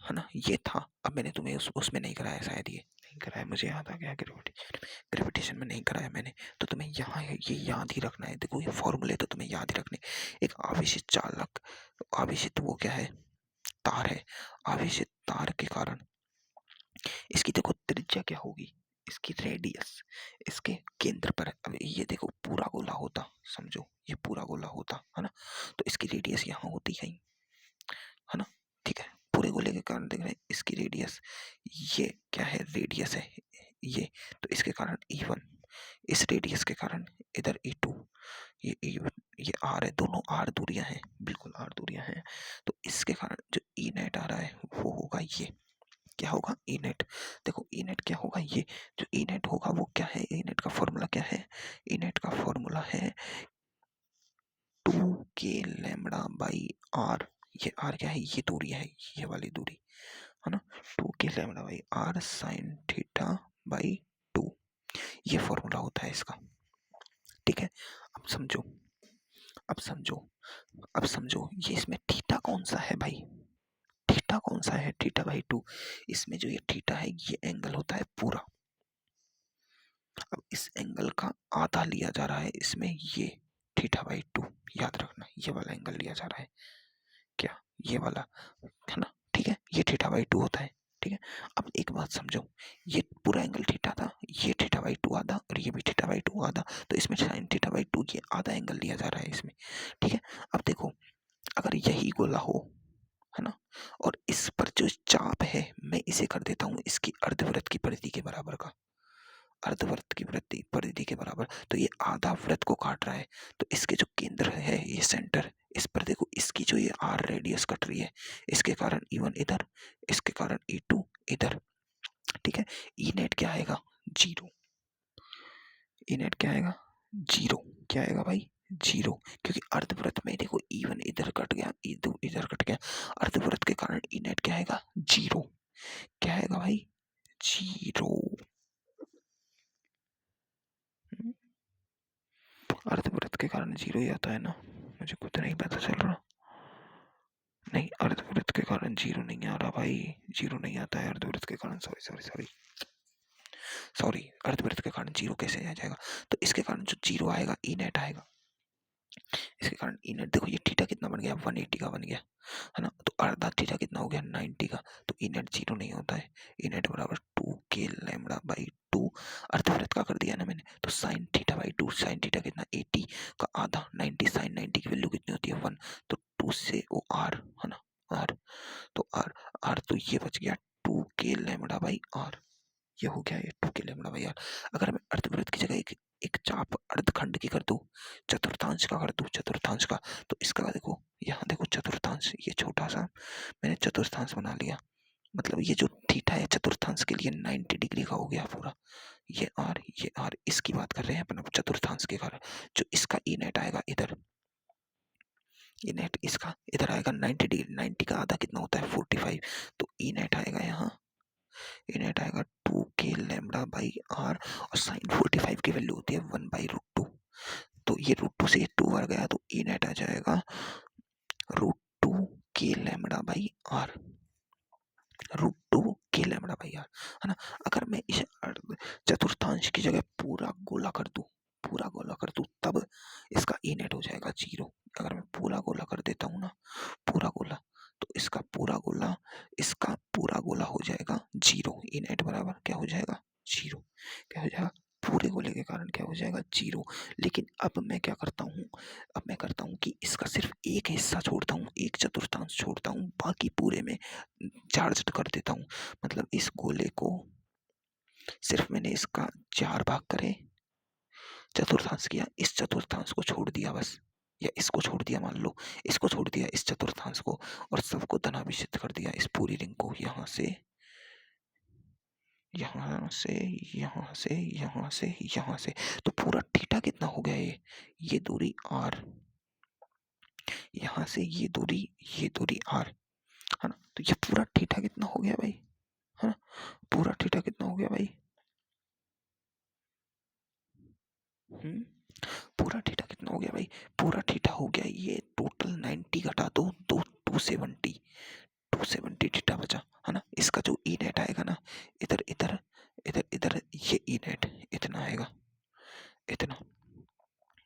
है ना? ये था। अब मैंने तुम्हें उसमें नहीं कराया, शायद ये नहीं कराया, मुझे याद आ गया, ग्रेविटेशन में नहीं कराया मैंने। तो तुम्हें यहाँ ये याद ही रखना है। देखो ये फॉर्मूले तो तुम्हें याद ही रखने। एक आवेशित चालक, आवेशित वो क्या है? तार है। आवेशित तार के कारण इसकी देखो त्रिज्या क्या होगी, इसकी रेडियस इसके केंद्र पर है। अब ये देखो पूरा गोला होता, समझो ये पूरा गोला होता, है ना? तो इसकी रेडियस यहाँ होती कहीं, है ना? ठीक है, पूरे गोले के कारण देख रहे हैं इसकी रेडियस, ये क्या है? रेडियस है ये। तो इसके कारण E1, इस रेडियस के कारण इधर E2, ये E1 ये R है, दोनों R दूरियां हैं, बिल्कुल R दूरियां हैं। तो इसके कारण जो ई नेट आ रहा है वो होगा ये, क्या होगा? E net. देखो ई नेट क्या होगा? ये जो ई नेट होगा वो क्या है? ई नेट का फॉर्मूला क्या है? ई नेट का फॉर्मूला है 2k लैम्बडा बाई आर। ये आर क्या है? ये दूरी है, ये वाली दूरी, है ना? 2k lambda by r sine theta by 2, ये फॉर्मूला होता है इसका। ठीक है, अब समझो, अब समझो, अब समझो, ये इसमें थीटा कौन सा है भाई? थीटा कौन सा है? Theta by 2। इसमें जो ये थीटा है ये एंगल होता है पूरा। अब इस एंगल का आधा लिया जा रहा है इसमें, ये थीटा बाई 2, याद रखना ये वाला एंगल लिया जा रहा है, क्या? ये वाला, है ना? ठीक है, ये थीटा बाई 2 होता है। ठीक है, अब एक बात समझो, ये पूरा एंगल थीटा था, ये थीटा बाई 2 आधा और ये भी थीटा बाई 2 आधा, तो इसमें साइन थीटा बाई 2 ये आधा एंगल लिया जा रहा है इसमें। ठीक है, अब देखो अगर यही गोला हो, है ना, और इस पर जो चाप है मैं इसे कर देता हूँ इसकी अर्धवृत्त की परिधि के बराबर का, अर्धवृत्त की परिधि के बराबर, तो ये आधा वृत्त को काट रहा है। तो इसके जो केंद्र है ये सेंटर, इस पर देखो इसकी जो ये आर रेडियस कट रही है, इसके कारण E1 इधर, इसके कारण E2 इधर। ठीक है, ई नेट क्या आएगा? 0। ई नेट क्या आएगा? 0। क्या आएगा भाई? 0, क्योंकि अर्धवृत्त में देखो E1 इधर कट गया, E2 इधर कट गया, अर्धवृत्त के कारण ई नेट क्या आएगा? 0। क्या आएगा भाई? 0। अर्धवृत्त के कारण 0 ही आता है ना? मुझे खुद नहीं पता चल रहा। नहीं, अर्धवृत्त के कारण 0 नहीं आ रहा भाई, 0 नहीं आता है अर्धवृत्त के कारण। सॉरी सॉरी सॉरी सॉरी, अर्धवृत्त के कारण 0 कैसे आ जाएगा? तो इसके कारण जो 0 आएगा ई नेट आएगा, इसके कारण ई नेट। देखो ये थीटा कितना बन गया? 180 का बन गया, है ना? तो आधा थीटा कितना हो गया? 90 का। तो ई नेट 0 नहीं होता है, ई नेट बराबर 2k लैम्बडा बाई 2, अर्धवृत्त का कर दिया ना मैंने, तो sign theta by 2, sine theta कितना? 80 का आधा 90, साइन 90 की वैल्यू कितनी होती है? 1, तो 2 से वो r, है ना? r, तो r तो ये बच गया 2k लैम्बडा बाई r, ये हो गया ये 2k लैम्बडा बाई r। अगर मैं अर्धवृत्त की जगह एक चाप अर्धखंड की कर दूं, चतुर्थांश का कर दूं, चतुर्थांश का, तो इसका देखो यहाँ देखो चतुर्थांश, ये छोटा सा मैंने चतुर्थांश बना लिया, मतलब ये जो थीटा है चतुर्थांश के लिए 90 डिग्री का हो गया पूरा। ये आर इसकी बात कर रहे हैं अपन चतुर्थांश के कारण। जो इसका ई नेट आएगा इधर, ये नेट इसका इधर आएगा 90 डिग्री, 90 का आधा कितना होता है? 45, तो ई नेट आएगा यहाँ, ई नेट आएगा 2k लैम्बडा बाई आर, और साइन 45 की वैल्यू होती है 1/√2, तो ये √2 से 2 बार गया, तो ई नेट आ जाएगा √2k lambda by r, √2k lambda by r, है ना? अगर मैं इस चतुर्थांश की जगह पूरा गोला कर दूं, पूरा गोला कर दूं, तब इसका ई नेट हो जाएगा 0। अगर मैं पूरा गोला कर देता हूँ ना, पूरा गोला, तो इसका पूरा गोला, इसका पूरा गोला हो जाएगा 0, ई नेट बराबर क्या हो जाएगा? 0। क्या हो जाएगा? पूरे गोले के कारण क्या हो जाएगा? 0। लेकिन अब मैं क्या करता हूँ, अब मैं करता हूँ कि इसका सिर्फ एक हिस्सा छोड़ता हूँ, एक चतुर्थांश छोड़ता हूँ, बाकी पूरे में चार्ज कर देता हूँ। मतलब इस गोले को सिर्फ मैंने इसका 4 भाग करे, चतुर्थांश किया, इस चतुर्थांश को छोड़ दिया बस, या इसको छोड़ दिया, मान लो इसको छोड़ दिया, इस चतुर्थांश को, और सबको धनाभिषिक्त कर दिया, इस पूरी रिंग को, यहाँ से यहाँ से यहाँ से यहाँ से यहाँ से, तो पूरा थीटा कितना हो गया, ये दूरी आर, यहाँ से ये दूरी आर, है ना। तो ये पूरा थीटा कितना हो गया भाई, है ना, पूरा थीटा कितना हो गया भाई, पूरा थीटा कितना हो गया भाई, पूरा थीटा हो गया ये टोटल 90 घटा दो तो 270 थीटा बचा, है ना। इसका जो ई नेट आएगा ना, इधर इधर इधर इधर, ये ई नेट इतना आएगा, इतना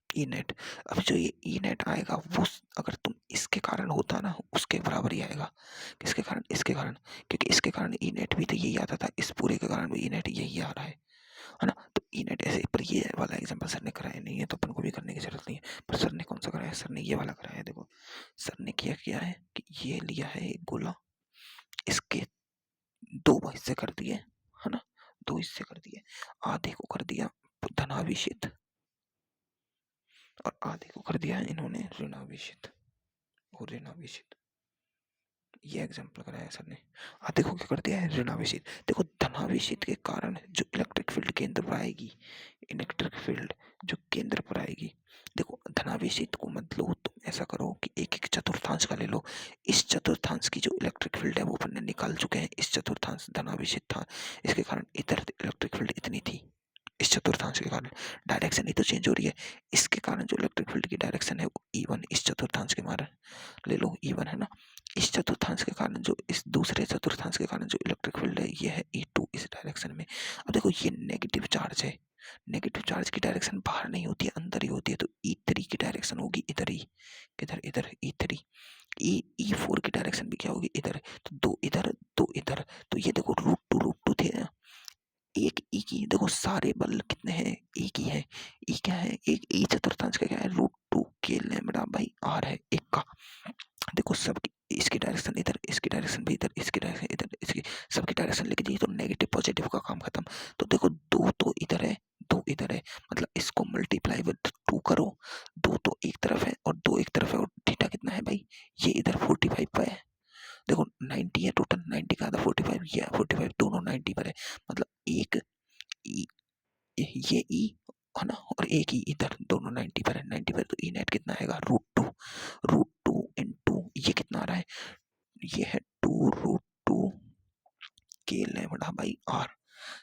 ई नेट। अब जो ये ई नेट आएगा वो अगर तुम इसके कारण होता ना, उसके बराबर ही आएगा। किसके कारण, इसके कारण, क्योंकि इसके कारण ई नेट भी तो यही आता था, इस पूरे के कारण भी ई नेट यही आ रहा है ना। तो ई नेट ऐसे, पर ये वाला एग्जांपल सर ने कराया नहीं है तो अपन को भी करने की जरूरत नहीं है। पर सर ने कौन सा कराया, सर ने ये वाला कराया है। देखो सर ने किया है कि ये लिया है एक गोला, इसके दो हिस्से कर दिए, है ना, दो हिस्से कर दिए, आधे को कर दिया धनाभिषिक्त और आधे को कर दिया इन्होंने ऋणाभिषिक्त और ऋणाभिषिक्त। ये एग्जाम्पल कराया सर ने। देखो क्या कर दिया है, ऋणाभिषित। देखो धनाभिषित के कारण जो इलेक्ट्रिक फील्ड केंद्र पर आएगी, इलेक्ट्रिक फील्ड जो केंद्र पर आएगी, देखो धनाभिषित को मत लो, तुम ऐसा करो कि एक एक चतुर्थांश का ले लो। इस चतुर्थांश की जो इलेक्ट्रिक फील्ड है वो अपन ने निकाल चुके हैं, इस चतुर्थांश धनाभिषित था, इसके कारण इधर इलेक्ट्रिक फील्ड इतनी थी, इस चतुर्थांश के कारण डायरेक्शन ही तो चेंज हो रही है, इसके कारण जो इलेक्ट्रिक फील्ड की डायरेक्शन है वो E1 इस चतुर्थांश के मारे ले लो, E1 है ना। इस चतुर्थांश के कारण जो, इस दूसरे चतुर्थांश के कारण जो इलेक्ट्रिक फील्ड है ये है E2 इस डायरेक्शन में। अब देखो ये नेगेटिव चार्ज है, नेगेटिव चार्ज की डायरेक्शन बाहर नहीं होती है, अंदर ही होती है, तो E3 की डायरेक्शन होगी इधर ही, किधर, इधर E3। E4 की डायरेक्शन भी क्या होगी, इधर, तो दो इधर दो इधर, तो ये देखो रूट टू थे ना, एक ई की, देखो सारे बल कितने हैं, एक ही है, ई क्या है, एक ई चतुर्थांश का क्या है, √2 के लैम्बडा बाई आर है एक का। देखो सब इसकी डायरेक्शन इधर, इसकी डायरेक्शन भी इधर, इसकी डायरेक्शन इधर, इसकी सबकी डायरेक्शन लिख दी तो नेगेटिव पॉजिटिव का काम खत्म। तो देखो दो तो इधर है, दो इधर है, मतलब इसको मल्टीप्लाई विद 2 करो, दो तो एक तरफ है और दो एक तरफ है, और थीटा कितना है भाई, ये इधर 45 पर है। देखो 90 है टोटल, 90 का आधा 45, ये 45, दोनों 90 पर है, मतलब एक ई, ये ई है ना, और एक ही इधर, दोनों 90 पर है, 90 पर, तो ई नेट कितना आएगा, √2 इंटू ये कितना आ रहा है, ये है 2 √2 के लैम्बडा बाई आर।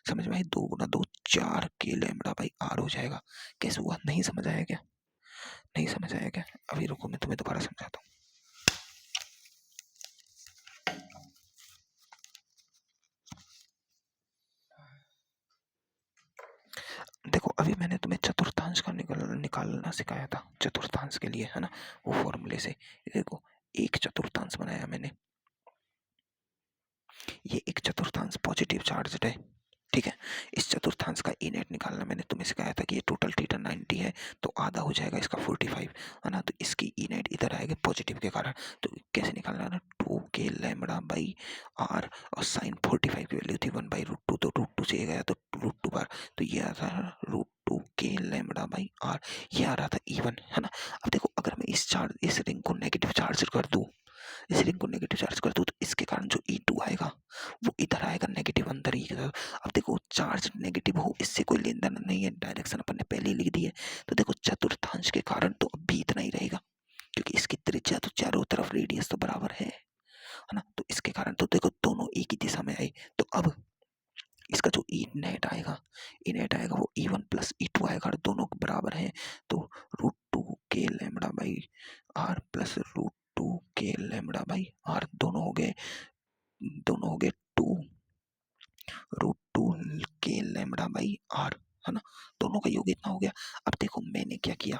समझ में आए, 2 × 2 4 के लैम्बडा बाई आर हो जाएगा। कैसे हुआ, नहीं समझ आया क्या, नहीं समझ आया क्या, अभी रुको मैं तुम्हें दोबारा समझाता हूँ। देखो अभी मैंने तुम्हें चतुर्थांश का निकालना सिखाया था, चतुर्थांश के लिए, है ना, वो फॉर्मूले से। देखो एक चतुर्थांश बनाया मैंने, ये एक चतुर्थांश पॉजिटिव चार्ज है, ठीक है। इस चतुर्थांश का ई नेट निकालना मैंने तुम्हें सिखाया था कि ये टोटल थीटा 90 है, तो आधा हो जाएगा इसका 45, है ना। तो इसकी ई नेट इधर आएगा पॉजिटिव के कारण, तो कैसे निकालना ना, 2 के लैम्बडा बाई आर, और साइन 45 की वैल्यू थी 1/√2, तो √2 से गया तो √2 बार, तो ये आ रहा है √2 के लैम्बडा बाई आर, ये आ रहा था E1, है ना। अब देखो अगर मैं इस रिंग को नेगेटिव चार्ज कर दूं, इस रिंग को नेगेटिव चार्ज कर दूं, तो इसके कारण जो E2 आएगा वो इधर आएगा नेगेटिव, अंदर ही। अब देखो चार्ज नेगेटिव हो इससे कोई लेन देन नहीं है, डायरेक्शन अपन ने पहले ही लिख दी है, तो देखो चतुर्थांश के कारण तो अब भी इतना ही रहेगा, क्योंकि इसकी त्रिज्या तो चारों तरफ रेडियस तो बराबर है ना। तो इसके कारण तो देखो दोनों एक ही दिशा में आए, तो अब इसका जो ई नेट आएगा वो E1 प्लस E2 आएगा, और दोनों बराबर हैं, तो √2 के लैम्बडा बाई आर प्लस √2 के लैम्बडा बाई आर, दोनों हो गए 2 के लैम्बडा बाई आर, है ना। दोनों का योग इतना हो गया। अब देखो मैंने क्या किया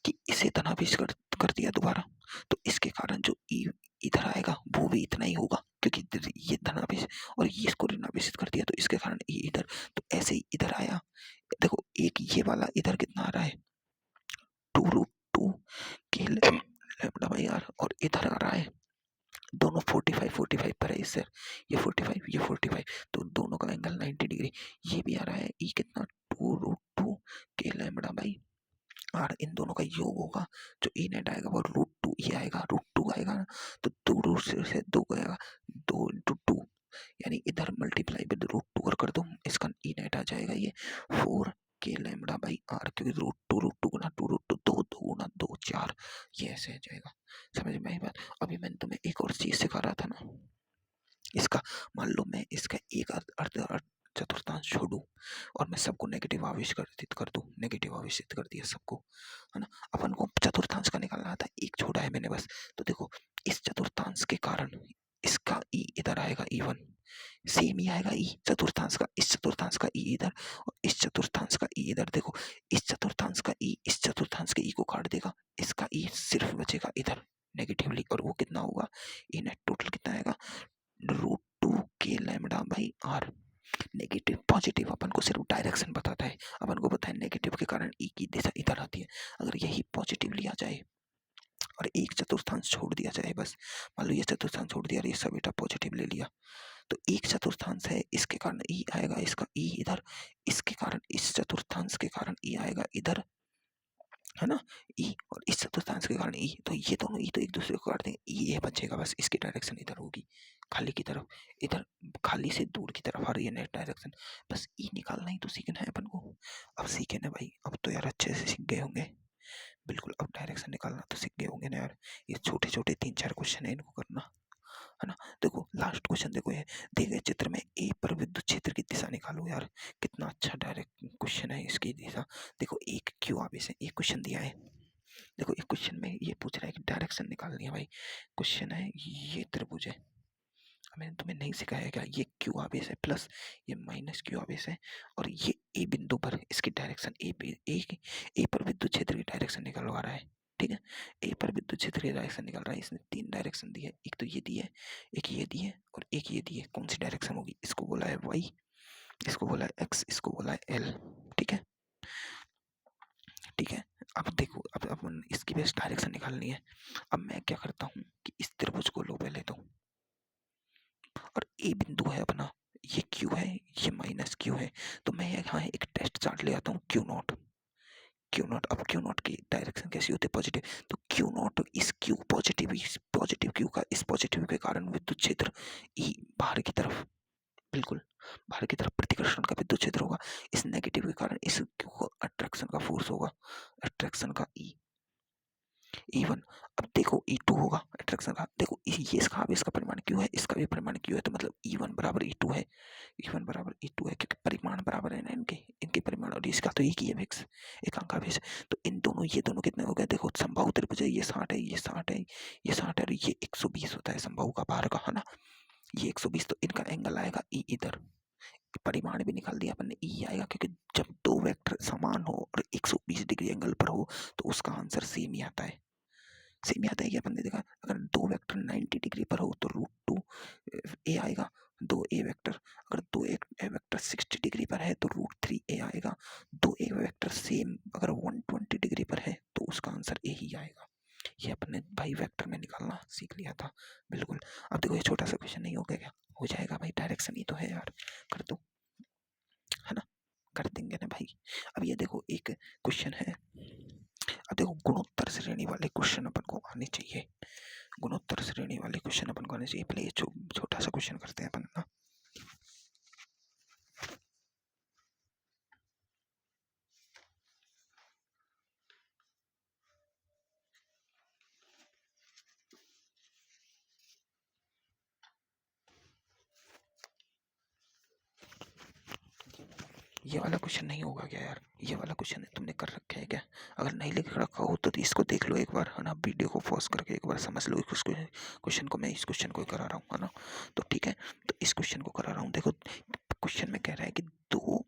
कि इसे धनाभिष कर दिया दोबारा, तो इसके कारण जो ई इधर आएगा वो भी इतना ही होगा, क्योंकि ये धनाभिष और ये इसको ऋणाभिषित कर दिया, तो इसके कारण ये इधर, तो ऐसे ही इधर आया। देखो एक ये वाला इधर कितना आ रहा है, 2 √2 के लैम्बडा बाई आर, और इधर आ रहा है, दोनों 45 पर है इससे, ये 45 तो दोनों का एंगल 90 डिग्री। ये भी आ रहा है ई कितना, 2 √2 के लैम्बडा बाई और इन दोनों का योग होगा, जो ई नेट आएगा वो √2 ये आएगा, √2 आएगा ना, तो 2 से 2 गएगा, 2 × 2 यानी इधर मल्टीप्लाई विद √2 और कर दो, इसका ई नेट आ जाएगा ये 4k λ/r, क्योंकि √2 गुना 2 √2 2 गुना 2 4, ये ऐसे आ जाएगा। समझ में आई बात? अभी मैंने तुम्हें एक और चीज सिखा रहा था ना, इसका मान लो मैं इसका एक अर्ध चतुर्थांश छोड़ू और मैं सबको नेगेटिव आवेशित कर दूं, नेगेटिव आवेशित कर दिया सबको, है ना। अपन को चतुर्थांश का निकालना था, एक छोड़ा है मैंने बस। तो देखो इस चतुर्थांश के कारण इसका ई इधर आएगा, E1 सेम ही आएगा, ई चतुर्थांश का, इस चतुर्थांश का ई इधर और इस चतुर्थांश का ई इधर। देखो इस चतुर्थांश का ई इस चतुर्थांश के ई को काट देगा, इसका ई सिर्फ बचेगा इधर नेगेटिवली, और वो कितना होगा, ई नेट टोटल कितना आएगा, √2k λ/r। नेगेटिव पॉजिटिव अपन को सिर्फ डायरेक्शन बताता है, अपन को पता है नेगेटिव के कारण ई की दिशा इधर आती है। अगर यही पॉजिटिव लिया जाए और एक चतुर्थांश छोड़ दिया जाए, बस मान लो ये चतुर्थांश छोड़ दिया और ये सब बेटा पॉजिटिव ले लिया, तो एक चतुर्थांश है, इसके कारण ई आएगा, इसका ई इधर, इसके कारण इस चतुर्थांश के कारण ई आएगा इधर, है ना, ई, और इस चतुर्थांश के कारण ई, तो ये दोनों ई तो एक दूसरे को काट देंगे, ई ये बचेगा, बस इसकी डायरेक्शन इधर होगी, खाली की तरफ, इधर खाली से दूर की तरफ आ रही है नेट डायरेक्शन। बस ई निकालना ही तो सीखना है अपन को। अब सीखे ना भाई, अब तो यार अच्छे से सीख गए होंगे, बिल्कुल। अब डायरेक्शन निकालना तो सीख गए होंगे ना यार, ये छोटे छोटे 3-4 क्वेश्चन है, इनको करना है ना। देखो लास्ट क्वेश्चन देखो, ये दिए गए चित्र में ए पर विद्युत क्षेत्र की दिशा निकालो। यार कितना अच्छा डायरेक्ट क्वेश्चन है, इसकी दिशा देखो, एक क्यू आवेश है, एक क्वेश्चन दिया है। देखो एक क्वेश्चन में ये पूछ रहा है कि डायरेक्शन निकालनी है भाई, क्वेश्चन है ये त्रिभुज है, मैंने तुम्हें नहीं सिखाया क्या, ये क्यू आवेश है प्लस ये माइनस क्यू आवेश है, और ये ए बिंदु पर इसकी डायरेक्शन ए पर विद्युत क्षेत्र की डायरेक्शन निकलवा रहा है, ठीक है। ए पर विद्युत क्षेत्र की डायरेक्शन निकल रहा है, इसने 3 डायरेक्शन दी है, एक तो ये दी है, एक ये दी है और एक ये दी है। कौन सी डायरेक्शन होगी, इसको बोला है वाई, इसको बोला है एक्स, इसको बोला है एल, ठीक है, ठीक है। अब देखो अब अपन इसकी बेस्ट डायरेक्शन निकालनी है। अब मैं क्या करता हूँ कि इस त्रिभुज को लो पहले तो, और ए बिंदु है अपना, ये क्यू है, ये माइनस क्यू है, तो मैं यहाँ एक टेस्ट चार्ट ले आता हूँ, क्यू नॉट। अब क्यू नॉट की डायरेक्शन कैसी होती है, पॉजिटिव, तो क्यू नॉट इस क्यू पॉजिटिव क्यू का इस पॉजिटिव के कारण विद्युत क्षेत्र ई बाहर की तरफ, बिल्कुल बाहर की तरफ प्रतिकर्षण का विद्युत क्षेत्र होगा, इस नेगेटिव के कारण इस क्यू को अट्रैक्शन का फोर्स होगा, अट्रैक्शन का E1। अब देखो E2 होगा अट्रैक्शन का, देखो ये इसका परिमाण क्यों है, इसका भी परिमाण क्यों है, तो मतलब E1 बराबर E2 है, E1 बराबर E2 है, क्योंकि परिमाण बराबर है ना इनके, इनके परिमाण, और इसका तो एक ही है फिक्स, एकांकावेश। तो इन दोनों, ये दोनों कितने हो गए, देखो समबाहु त्रिभुज है, ये 60 है, ये 60 है, ये 60 है, और ये 120 होता है समबाहु का बाहर का, है ना, ये 120, तो इनका एंगल आएगा ई इधर, परिमाण भी निकाल दिया अपन ने, ई आएगा, क्योंकि जब दो वेक्टर समान हो और 120 डिग्री एंगल पर हो तो उसका आंसर सेम ही आता है, सेम आता है कि अपन ने देखा, अगर दो वेक्टर 90 डिग्री पर हो तो √2 ए आएगा, दो ए वेक्टर, अगर दो ए वेक्टर 60 डिग्री पर है तो √3 ए आएगा, दो ए वेक्टर सेम अगर 120 डिग्री पर है तो उसका आंसर ए ही आएगा। ये अपने भाई वेक्टर में निकालना सीख लिया था, बिल्कुल। अब देखो ये छोटा सा क्वेश्चन नहीं हो गया क्या, हो जाएगा भाई, डायरेक्शन ही तो है यार, कर दो, है ना, कर देंगे ना भाई। अब ये देखो एक क्वेश्चन है, अब देखो गुणोत्तर श्रेणी वाले क्वेश्चन अपन को आने चाहिए, गुणोत्तर श्रेणी वाले क्वेश्चन अपन को आने चाहिए। पहले ये छोटा सा क्वेश्चन करते हैं अपन ना, ये वाला क्वेश्चन नहीं होगा क्या यार, ये वाला क्वेश्चन तुमने कर रखा है क्या, अगर नहीं लिख रखा हो तो इसको देख लो एक बार, है ना, वीडियो को पॉज करके एक बार समझ लो इस क्वेश्चन को, मैं इस क्वेश्चन को करा रहा हूँ, है ना, तो ठीक है, तो इस क्वेश्चन को करा रहा हूँ। देखो क्वेश्चन में कह रहा है कि दो,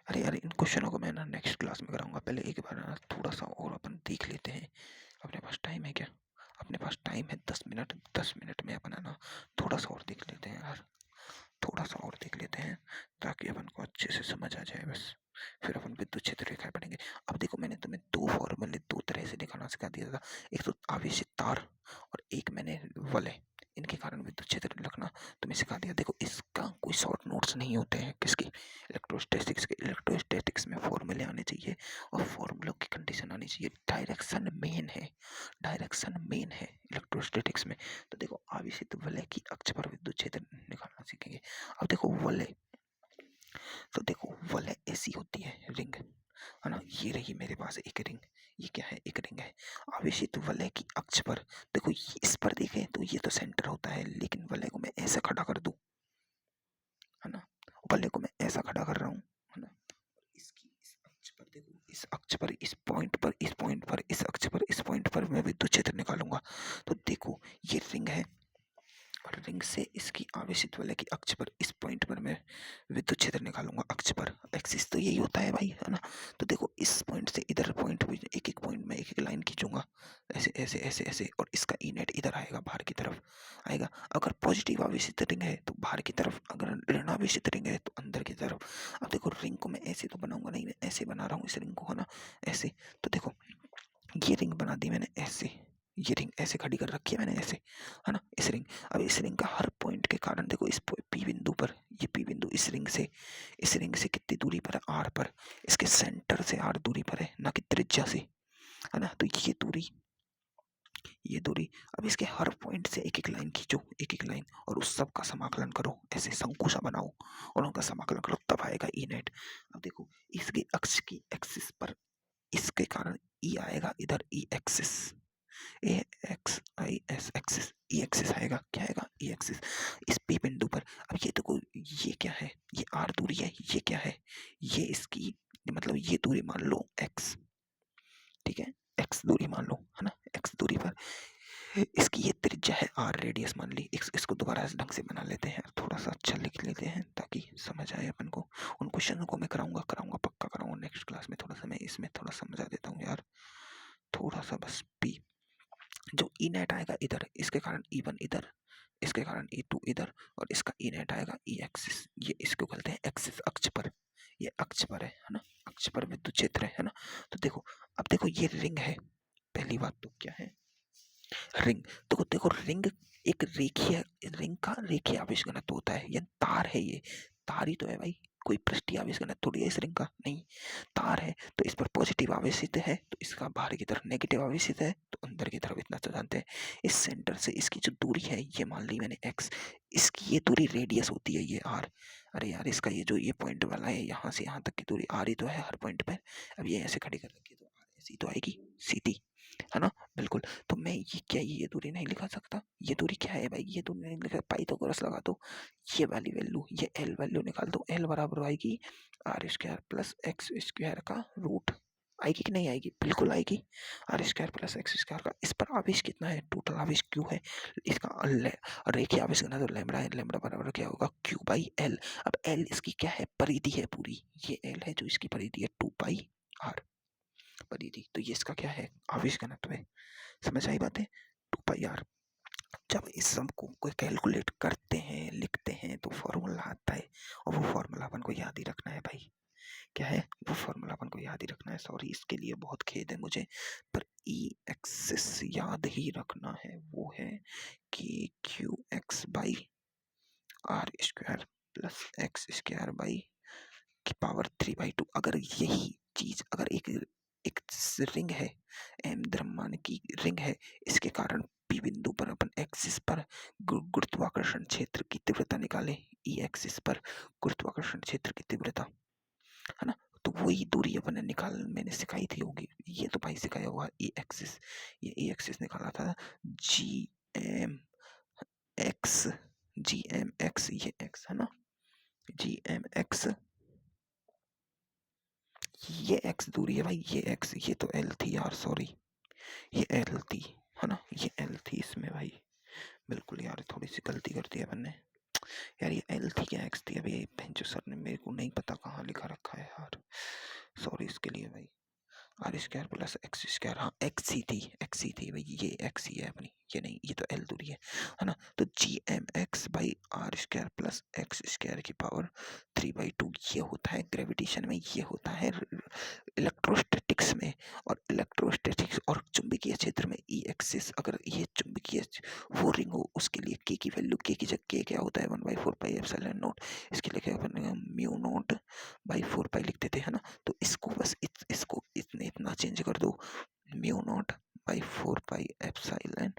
अरे यार इन क्वेश्चनों को मैं ना नेक्स्ट क्लास में कराऊंगा, पहले एक बार ना थोड़ा सा और अपन देख लेते हैं। अपने पास टाइम है क्या, अपने पास टाइम है 10 मिनट, 10 मिनट में अपन है ना थोड़ा सा और देख लेते हैं यार, थोड़ा सा और देख लेते हैं, ताकि अपन को अच्छे से समझ आ जाए बस, फिर अपन विद्युत क्षेत्र रेखाएं पढ़ेंगे। अब देखो मैंने तुम्हें दो फॉर्मूले दो तरह से निकालना सिखा दिया था, एक तो आवेशित तार और एक मैंने वलय, इनके कारण विद्युत क्षेत्र लिखना तुम्हें सिखा दिया। देखो इसका कोई शॉर्ट नोट्स फॉर्मूलाज नहीं होते हैं किसकी, इलेक्ट्रोस्टैटिक्स के। इलेक्ट्रोस्टैटिक्स में फॉर्मूले आने चाहिए और फॉर्मूलों की कंडीशन आनी चाहिए। डायरेक्शन मेन है, डायरेक्शन मेन है इलेक्ट्रोस्टैटिक्स में। तो देखो आवेशित वलय की अक्ष पर विद्युत क्षेत्र निकालना सीखेंगे। अब देखो वलय, तो देखो वलय ऐसी होती है रिंग, है ना, ये रही मेरे पास एक रिंग, ये क्या है, एक रिंग है। आवेशित वलय की अक्ष पर देखो, इस पर देखें तो ये तो सेंटर होता है, लेकिन वलय को मैं ऐसा खड़ा कर दूं, है ना, वलय को मैं ऐसा खड़ा कर रहा हूँ, है ना, इसकी इस अक्ष पर देखो, इस अक्ष पर, इस पॉइंट पर, इस पॉइंट पर, इस अक्ष पर, इस पॉइंट पर मैं विद्युत क्षेत्र निकालूंगा। तो देखो ये रिंग है और रिंग से इसकी आवेशित वलय की अक्ष पर, इस पॉइंट पर मैं विद्युत क्षेत्र निकालूंगा। अक्ष पर एक्सिस तो यही होता है भाई, है ना। तो देखो इस पॉइंट से इधर पॉइंट भी, एक एक पॉइंट में एक एक लाइन खींचूंगा, ऐसे ऐसे ऐसे ऐसे, और इसका ई नेट इधर आएगा, बाहर की तरफ आएगा। अगर पॉजिटिव आवेशित रिंग है तो बाहर की तरफ, अगर ऋण आवेशित रिंग है तो अंदर की तरफ। अब देखो रिंग को मैं ऐसे तो बनाऊंगा नहीं, मैं ऐसे बना रहा हूँ इस रिंग को, है ना, ऐसे। तो देखो ये रिंग बना दी मैंने ऐसे, ये रिंग ऐसे खड़ी कर रखी है मैंने ऐसे, है ना, इस रिंग। अब इस रिंग का हर पॉइंट के कारण देखो, इस पी बिंदु पर, ये पी बिंदु इस रिंग से, इस रिंग से कितनी दूरी पर है, आर पर, इसके सेंटर से आर दूरी पर है, ना कि त्रिज्या से, है ना। तो ये दूरी, ये दूरी, अब इसके हर पॉइंट से एक एक लाइन खींचो, एक एक लाइन, और उस सब का समाकलन करो, ऐसे शंकु सा बनाओ और उनका समाकलन करो, तब आएगा ई नेट। अब देखो इसके अक्ष की एक्सिस पर, इसके कारण ई आएगा इधर, E axis, A x I S axis, E axis आएगा, क्या आएगा, ई एक्सिस, इस पी बिंदु पर। अब ये देखो ये क्या है, ये आर दूरी है, ये क्या है, ये इसकी मतलब ये दूरी मान लो एक्स, ठीक है, एक्स दूरी मान लो, है ना, एक्स दूरी पर इसकी ये त्रिज्या है आर, रेडियस मान ली। इसको दोबारा इस ढंग से बना लेते हैं, थोड़ा सा अच्छा लिख लेते हैं ताकि समझ आए अपन को। उन क्वेश्चन को मैं कराऊंगा कराऊंगा पक्का कराऊंगा नेक्स्ट क्लास में, थोड़ा सा मैं इसमें थोड़ा समझा देता हूँ यार, थोड़ा सा बस। पी जो ई नेट आएगा इधर, इसके कारण ई वन इधर, इसके कारण ई टू इधर, और इसका ई नेट आएगा ई एक्सिस, ये इसको कहते हैं एक्सिस, अक्ष पर, ये अक्ष पर है ना, अक्ष पर विद्युत क्षेत्र है ना। तो देखो अब देखो ये रिंग है, पहली बात तो क्या है, रिंग। देखो देखो रिंग एक रेखीय, रिंग का रेखीय आवेश घनत्व होता है, ये तार है, ये तार ही तो है भाई, कोई पृष्ठीय आवेश घनत्व थोड़ी है इस रिंग का, नहीं, तार है। तो इस पर पॉजिटिव आवेशित है तो इसका बाहर की तरफ नेगेटिव आवेशित है तो अंदर की तरफ, इतना तो जानते हैं। इस सेंटर से इसकी जो दूरी है ये मान ली मैंने एक्स, इसकी ये दूरी रेडियस होती है ये आर। अरे यार इसका ये जो ये पॉइंट वाला है, यहाँ से यहाँ तक की दूरी आर ही तो है हर पॉइंट पर। अब ये ऐसे खड़ी कर रखी है तो आर ऐसी तो आएगी सीधी, है ना, बिल्कुल। तो मैं ये क्या, ये दूरी नहीं लिखा सकता, ये दूरी क्या है भाई, ये दूरी नहीं लिखा, पाइथागोरस लगा दो, ये वाली वैल्यू, ये एल वैल्यू निकाल दो, एल बराबर आएगी r square plus x square का रूट। आएगी कि नहीं आएगी, बिल्कुल आएगी, r square plus x square का। इस पर आवेश कितना है, टोटल आवेश क्यू है, इसका रेखीय आवेश घनत्व तो लैम्बडा है, लैम्बडा बराबर क्या होगा, क्यू बाई एल। अब एल इसकी क्या है, परिधि है पूरी, ये एल है जो इसकी परिधि है, 2 पाई आर परिधि। तो ये इसका क्या है, आवेश घनत्व है। समझ आई बातें, 2 पाई आर। जब इस सब को कैलकुलेट करते हैं, लिखते हैं, तो फॉर्मूला आता है, और वो फॉर्मूला अपन को याद ही रखना है भाई। क्या है, वो फॉर्मूला अपन को याद ही रखना है। सॉरी इसके लिए बहुत खेद है मुझे, पर ई एक्सिस याद ही रखना है। वो है कि q x by are square plus x square by की पावर 3/2। अगर यही चीज, अगर एक एक रिंग है, एम द्रव्यमान की रिंग है, इसके कारण पी बिंदु पर अपन एक्सिस पर गुरुत्वाकर्षण क्षेत्र की तीव्रता निकाले, ई एक्सिस पर गुरुत्वाकर्षण क्षेत्र की तीव्रता, है ना। तो वही दूरी अपन ने निकाल, मैंने सिखाई थी होगी, ये तो भाई सिखाया होगा, ई एक्सिस, ये ई एक्सिस निकाला था, G M X, G M X, ये एक्स है ना, जी एम एक्स, ये एक्स दूरी है भाई, ये एक्स, ये तो एल थी यार, सॉरी ये एल थी, है ना, ये एल थी इसमें भाई, बिल्कुल यार थोड़ी सी गलती कर दी अपन ने यार, ये एल थी क्या एक्स थी, अभी बेंचो सर ने मेरे को नहीं पता कहाँ लिखा रखा है यार, सॉरी इसके लिए भाई। R square plus x square, हाँ एक्स ही थी भाई, ये एक्स ही है अपनी, ये नहीं, ये तो एल दूरी है ना। तो G M X by are square plus x square की पावर 3/2 ये होता है ग्रेविटेशन में, ये होता है इलेक्ट्रोस्टैटिक्स में। और इलेक्ट्रोस्टैटिक्स और चुंबकीय क्षेत्र में ई एक्सिस, अगर ये चुंबकीय वो रिंग हो, उसके लिए के की वैल्यू, के की जगह के क्या होता है 1/4πε0, इसके लिए क्या म्यू नॉट बाई 4 पाई लिखते थे, है ना। तो इसको बस इसको इतना चेंज कर दो, mu naught by 4πε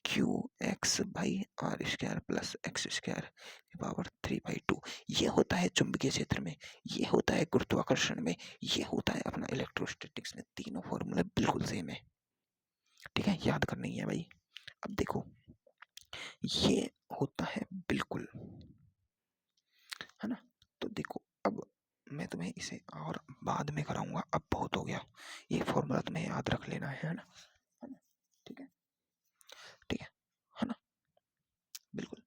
Q x by are square plus x square की पावर 3/2। ये होता है चुंबकीय क्षेत्र में, ये होता है गुरुत्वाकर्षण में, ये होता है अपना इलेक्ट्रोस्टैटिक्स में। तीनों फॉर्मूले बिल्कुल सेम है, ठीक है, याद करनी है भाई। अब देखो ये होता है बिल्कुल, है ना। तो देखो अब मैं तुम्हें इसे और बाद में कराऊंगा, अब बहुत हो गया, ये फॉर्मूला तुम्हें याद रख लेना है ना, ठीक है, ठीक है ना, बिल्कुल।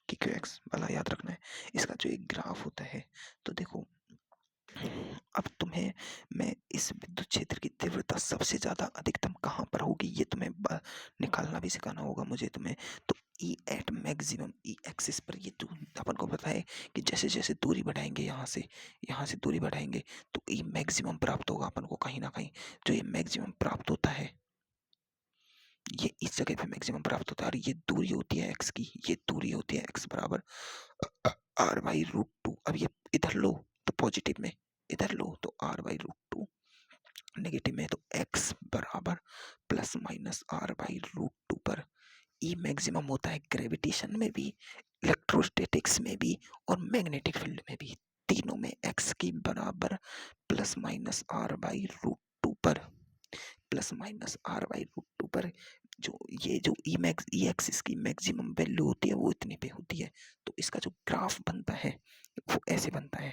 कि क्यू एक्स वाला याद रखना है, इसका जो एक ग्राफ होता है। तो देखो अब तुम्हें मैं इस विद्युत क्षेत्र की तीव्रता सबसे ज्यादा अधिकतम कहाँ पर होगी ये तुम्हें निकालना भी सिखाना होगा मुझे तुम्हें। तो ई एट मैक्सिमम, ई एक्सिस पर, ये तो अपन को पता है कि जैसे जैसे दूरी बढ़ाएंगे, यहाँ से दूरी बढ़ाएंगे तो ई मैक्सिमम प्राप्त होगा अपन को कहीं ना कहीं। जो ये मैक्सिमम प्राप्त होता है, ये इस जगह पे मैक्सिमम प्राप्त होता है, और ये दूरी होती है एक्स की, ये दूरी होती है एक्स बराबर r/√2। अब ये इधर लो तो पॉजिटिव में, इधर लो तो r/√2, नेगेटिव में तो x बराबर प्लस माइनस r/√2 पर। ई मैक्सिमम होता है ग्रेविटेशन में भी, इलेक्ट्रोस्टैटिक्स में भी, और मैग्नेटिक फील्ड में भी, तीनों में x की बराबर प्लस माइनस r/√2 पर, प्लस माइनस r/√2 पर। जो ये जो ई एक्सिस की मैक्सिमम वैल्यू होती है वो इतने पे होती है। तो इसका जो ग्राफ बनता है वो ऐसे बनता है,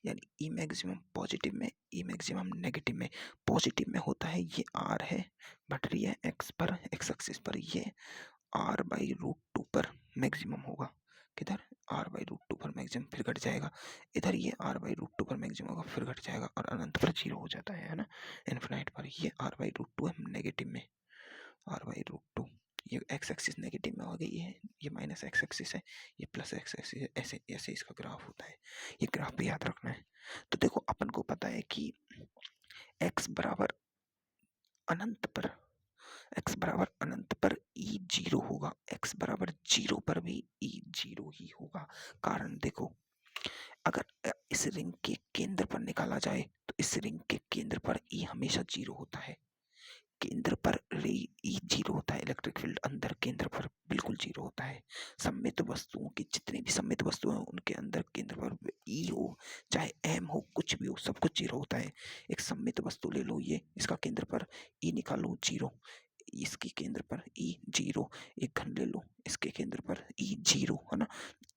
यानी ई मैक्सिमम पॉजिटिव में, ई मैक्सिमम नेगेटिव में। पॉजिटिव में होता है ये r है, बढ़ रही है x पर, x एक्सिस पर, ये r/√2 पर मैक्सिमम होगा। किधर r/√2 पर मैक्सिमम, फिर घट जाएगा। इधर ये r/√2 पर मैक्सिमम होगा, फिर घट जाएगा और अनंत पर 0 हो जाता है ना, इनफिनाइट पर। ये r/√2 है नेगेटिव में, r/√2, ये x एक्सिस नेगेटिव में हो गई है, ये माइनस x एक्सिस है, ये प्लस x एक्सिस है, ऐसे ऐसे इसका ग्राफ होता है। ये ग्राफ भी याद रखना है। तो देखो अपन को पता है कि x बराबर अनंत पर, x बराबर अनंत पर ई 0 होगा, x बराबर 0 पर भी ई 0 ही होगा। कारण देखो, अगर इस रिंग के केंद्र पर निकाला जाए तो इस रिंग के केंद्र पर ई हमेशा 0 होता है, केंद्र पर ई 0 होता है, इलेक्ट्रिक फील्ड अंदर केंद्र पर बिल्कुल 0 होता है। सममित वस्तुओं की जितनी भी सममित वस्तुएं हैं उनके अंदर केंद्र पर ई हो चाहे एम हो, कुछ भी हो, सब कुछ 0 होता है। एक सममित वस्तु ले लो, ये इसका केंद्र पर ई निकालो 0, इसके केंद्र पर ई 0। एक घन ले लो, इसके केंद्र पर ई 0, है ना।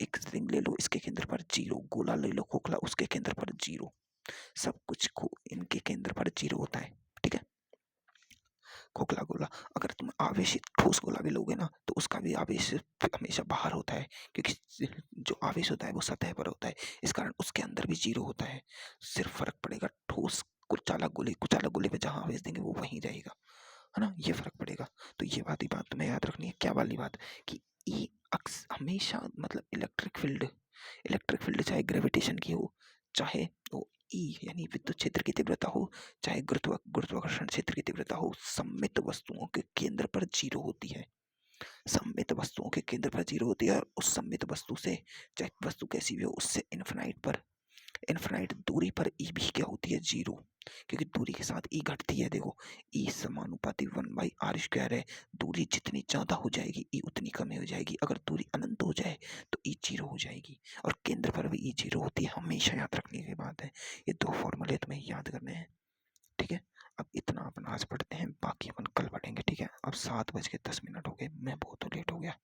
एक रिंग ले लो, इसके केंद्र पर 0। गोला ले लो खोखला, उसके केंद्र पर 0। सब कुछ को इनके केंद्र पर 0 होता है, ठीक है। खोखला गोला, अगर तुम आवेशित ठोस गोला भी लोगे ना तो उसका भी आवेश हमेशा बाहर होता है, क्योंकि जो आवेश होता है वो सतह पर होता है, इस कारण उसके अंदर भी 0 होता है। सिर्फ फर्क पड़ेगा ठोस कुचालक गोले पे जहां आवेश देंगे वो वहीं रहेगा, है ना, ये फर्क पड़ेगा। तो ये बात तुम्हें याद रखनी है, क्या वाली बात, कि ई अक्स हमेशा, मतलब इलेक्ट्रिक फील्ड चाहे ग्रेविटेशन की हो, चाहे वो ई यानी विद्युत क्षेत्र की तीव्रता हो, चाहे गुरुत्वाकर्षण क्षेत्र की तीव्रता हो, सममित वस्तुओं के केंद्र पर 0 होती है। सममित वस्तुओं के केंद्र पर 0 होती है, और उस सममित वस्तु से, चाहे वस्तु कैसी भी हो, उससे इनफिनाइट दूरी पर ई भी क्या होती है 0, क्योंकि दूरी के साथ ई घटती है। देखो ई समानुपाती 1/r² है, दूरी जितनी ज्यादा हो जाएगी ई उतनी कम हो जाएगी। अगर दूरी अनंत हो जाए तो ई 0 हो जाएगी, और केंद्र पर भी ई 0 होती है, हमेशा याद रखने की बात है। ये 2 फॉर्मूले तुम्हें याद करने हैं, ठीक है। अब इतना अपन आज पढ़ते हैं, बाकी अपन कल पढ़ेंगे, ठीक है। अब 7:10 हो गए, मैं बहुत लेट हो गया।